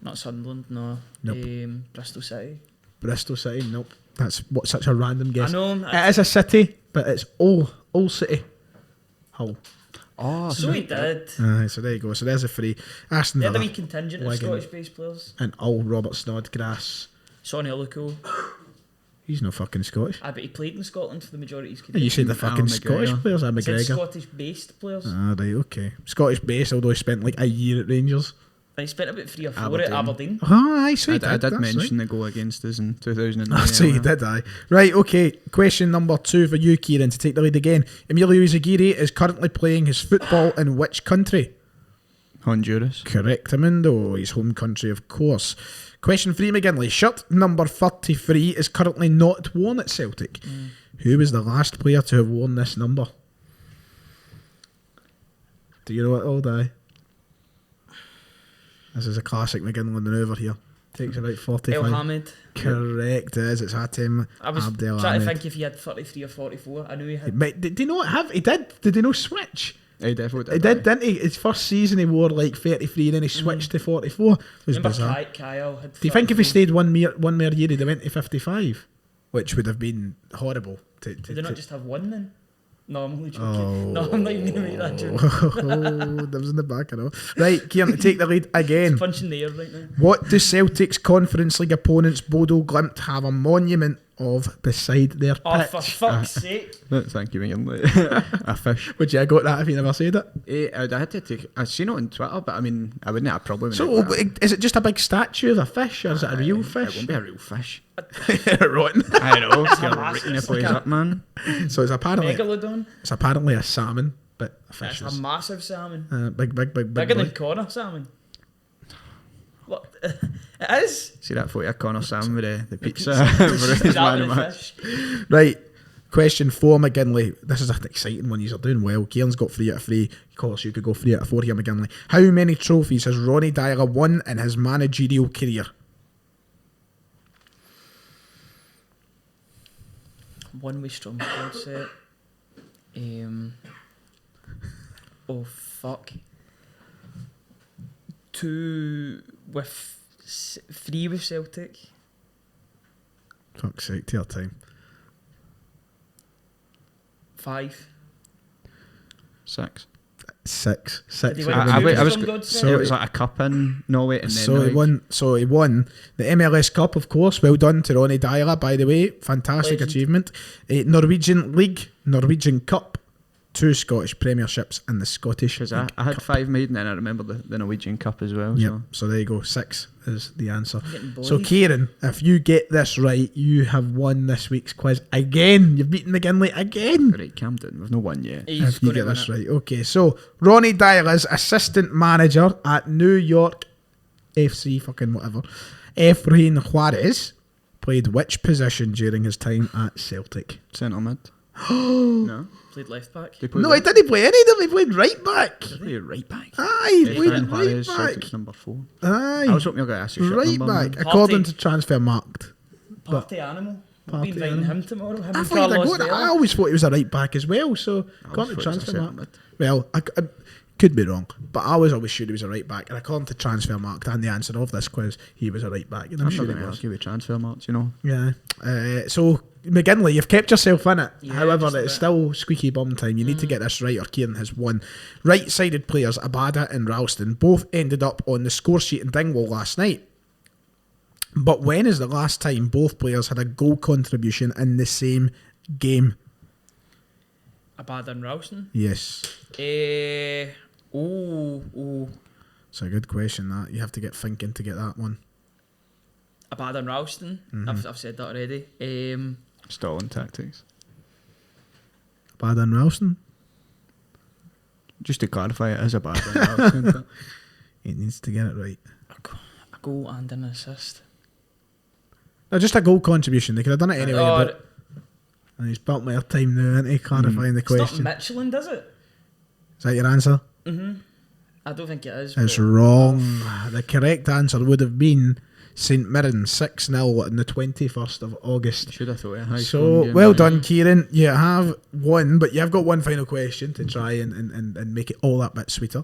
Not Sunderland, no. Nope. Bristol City. Bristol City. Nope. That's such a random guess. I know. It is a city, but it's Old City. Hull. Oh, So he did. So there you go. So there's a free. Aston They had a Villa wee contingent of Wigan. Scottish-based players. and old Robert Snodgrass. Sonny Illico. He's no fucking Scottish. I bet he played in Scotland for the majority of his You career. said the fucking Alan Scottish McGregor. players. I'm I said McGregor. Scottish-based players. Ah, right, okay. Scottish base, although he spent like a year at Rangers. He spent about 3 or 4 at Aberdeen. Ah, aye, so he I did that's mention the goal against us in 2009. That's right, did I? Right, okay. Question number 2 for you, Kieran, to take the lead again. Emilio Zagiri is currently playing his football in which country? Honduras. Correctamundo, his home country, of course. Question 3, McGinley. Shirt number 33 is currently not worn at Celtic. Who was the last player to have worn this number? Do you know it all, Di? This is a classic McGinley manoeuvre here. Takes about 45. El Hamid. Correct, it is. It's Hatem I was Abdel trying to Ahmed. think if he had 33 or 44. I knew he had. Mate, did he not have? He did. Did he not switch? He definitely He did. did, didn't he? His first season he wore like 33 and then he switched to 44. It was Remember bizarre. Kyle had. Do you think if he 33? stayed one more year he'd have went to 55? Which would have been horrible. Did they not just have one then? No, I'm only joking. Oh. No, I'm not even going to make that joke. That was in the back, I know. Right, Kieran, to take the lead again. Punching the air right now. What do Celtic's Conference League opponents Bodo Glimt have a monument of beside their Oh, pitch? for fuck's sake. Thank you, Ian. A fish. Would you have got that if you never said it? I had to take. I've seen it on Twitter, but I mean, I wouldn't have a problem with So, it. is it just a big statue of a fish, or is it a real It fish? won't be a real fish. Rotten. I know. a You're massive- raking the it's place like a- up, man. So it's apparently Megalodon. a salmon, but a fish That's is a massive salmon. big Bigger boy. than Connor salmon. What? It is. See that photo of Connor Sam with the pizza? It's for his out man of match. fish. Right. Question 4, McGinley. This is an exciting one. You're doing well. Kieran's got 3 out of 3. Of course, you could go 3 out of 4 here, McGinley. How many trophies has Ronnie Dyler won in his managerial career? One with strong squad set. Oh fuck. 2 with 3 with Celtic. Fuck's sake, to your time. 5. 6. 6. Did he 6. win I two was strong squad so set? it was like a cup in Norway, and then So he won the MLS Cup, of course. Well done to Ronny Deila, by the way. Fantastic Legend. achievement. Norwegian League, Norwegian Cup, 2 Scottish Premierships, and the Scottish because League I had Cup. 5 maiden, and I remember the Norwegian Cup as well. Yep. So there you go. 6 is the answer. I'm getting So bored. Kieran, if you get this right, you have won this week's quiz again. You've beaten McGinley again. Right, Camden, we've no one yet. He's If you gonna get win this it. right. Okay, so Ronny Deila's assistant manager at New York FC, fucking whatever, Efrain Juarez, played which position during his time at Celtic? Centre mid. No, Played left back. they played No, he didn't play any of them. He played right back. play right back. Aye, he played Efrain right Juarez, back. Celtic's number 4. I Aye, was hoping you were going to ask your right number. back. Man. According Party. to Transfer Marked. Party animal. I'll Party be inviting animal. him tomorrow. Him I and thought Carlos I Vela. always thought he was a right back as well. So I according to always thought he was a Transfer Markt, centre mid. well, I could be wrong, but I was always sure he was a right back. And according to Transfer Markt and the answer of this quiz, he was a right back. And I'm I'm sure not he going to was. argue with transfer marks, you know. Yeah. So McGinley, you've kept yourself in it. Yeah, However, just a it's bit. still squeaky bum time. You need to get this right, or Kieran has won. Right-sided players Abada and Ralston both ended up on the score sheet in Dingwall last night. But when is the last time both players had a goal contribution in the same game? Abad and Ralston. Yes. Ooh. It's a good question, that. You have to get thinking to get that one. Abad and Ralston. I've said that already. Stalling tactics. Abada and Ralston? Just to clarify, it is a bad one. He needs to get it right. A goal and an assist. No, just a goal contribution. They could have done it anyway, Oh, but and he's built my time now, isn't he, clarifying the it's not question. Michelin, does it? Is that your answer? I don't think it is. It's but- wrong. The correct answer would have been St Mirren 6-0 on the 21st of August. Should have thought it. High So, scoring game, well right? done, Kieran. You have won, but you have got one final question to try and make it all that bit sweeter.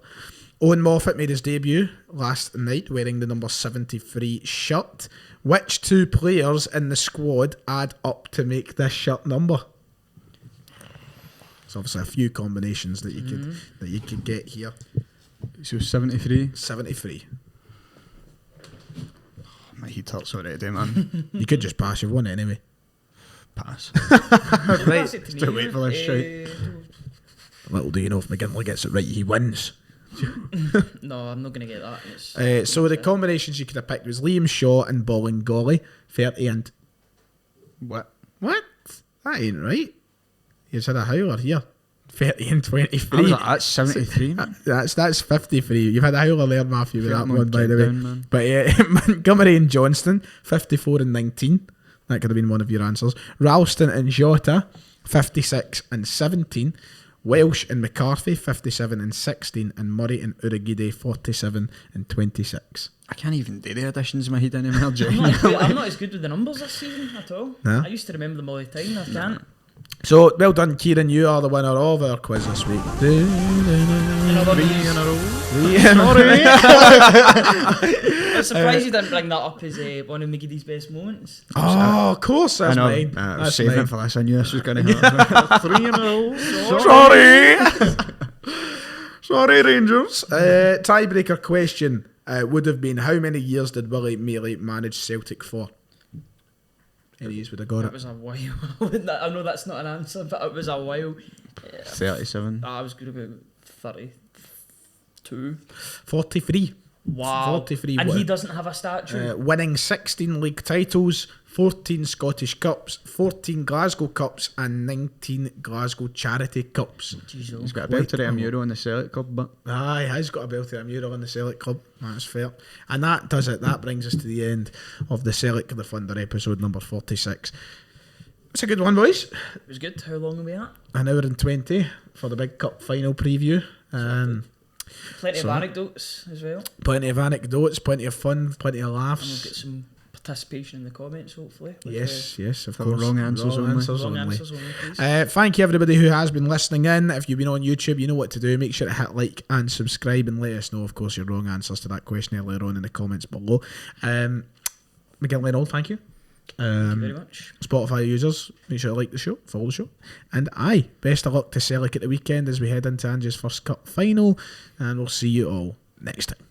Owen Moffat made his debut last night wearing the number 73 shirt. Which 2 players in the squad add up to make this shirt number? There's obviously a few combinations that you could get here. So 73. 73. My heat hurts already, man. You could just pass. You've won anyway. Pass. Right. Pass it to me. Still wait for this Little do you know, if McGinley gets it right, he wins. No, I'm not going to get that. It's, So the combinations you could have picked was Liam Shaw and Bolingoli, 30 and... What? What? That ain't right. You had a howler here. 30 and 23. I was like, that's 73, man. That's 53. You've had a howler there, Matthew, with Fair that man, one, by the get way. down, man. But Montgomery and Johnston, 54 and 19. That could have been one of your answers. Ralston and Jota, 56 and 17. Welsh and McCarthy, 57 and 16. And Murray and Urugide, 47 and 26. I can't even do the additions in my head anymore, Jay. I'm not as good with the numbers this season at all. No? I used to remember them all the time. I can't. So, well done, Kieran. You are the winner of our quiz this week. Another Three news. in a row. I'm surprised you didn't bring that up as one of McGee's best moments. Oh, of course, that's I know. mine. I was That's saving mine. it for this. I knew this was going to happen. 3 in a row. Sorry. Sorry, Rangers. Tiebreaker question would have been, how many years did Willie Mealy manage Celtic for? Any years would have got It it. was a while. I know that's not an answer, but it was a while. 37. I was good about 32. 43. Wow. 43 And he won. doesn't have a statue. Winning 16 league titles, 14 Scottish Cups, 14 Glasgow Cups, and 19 Glasgow Charity Cups. Jeez, He's got a Quite belt to a a mural in the Sellik Club, but Aye, he has got a belt of a mural in the Sellik Club. That's fair. And that does it. That brings us to the end of the Sellik the Thunder episode number 46. It's a good one, boys. It was good. How long are we at? An hour and 20 for the big cup final preview. Plenty So- of anecdotes as well. Plenty of anecdotes, plenty of fun, plenty of And we'll laughs. get some participation in the comments, hopefully. Yes, of For course. wrong answers only. Wrong answers only, please. Thank you everybody who has been listening in. If you've been on YouTube, you know what to do. Make sure to hit like and subscribe and let us know, of course, your wrong answers to that question earlier on in the comments below. Miguel Leonard, thank you. Thank you very much. Spotify users, make sure to like the show, follow the show. And best of luck to Sellik at the weekend as we head into Angie's first cup final. And we'll see you all next time.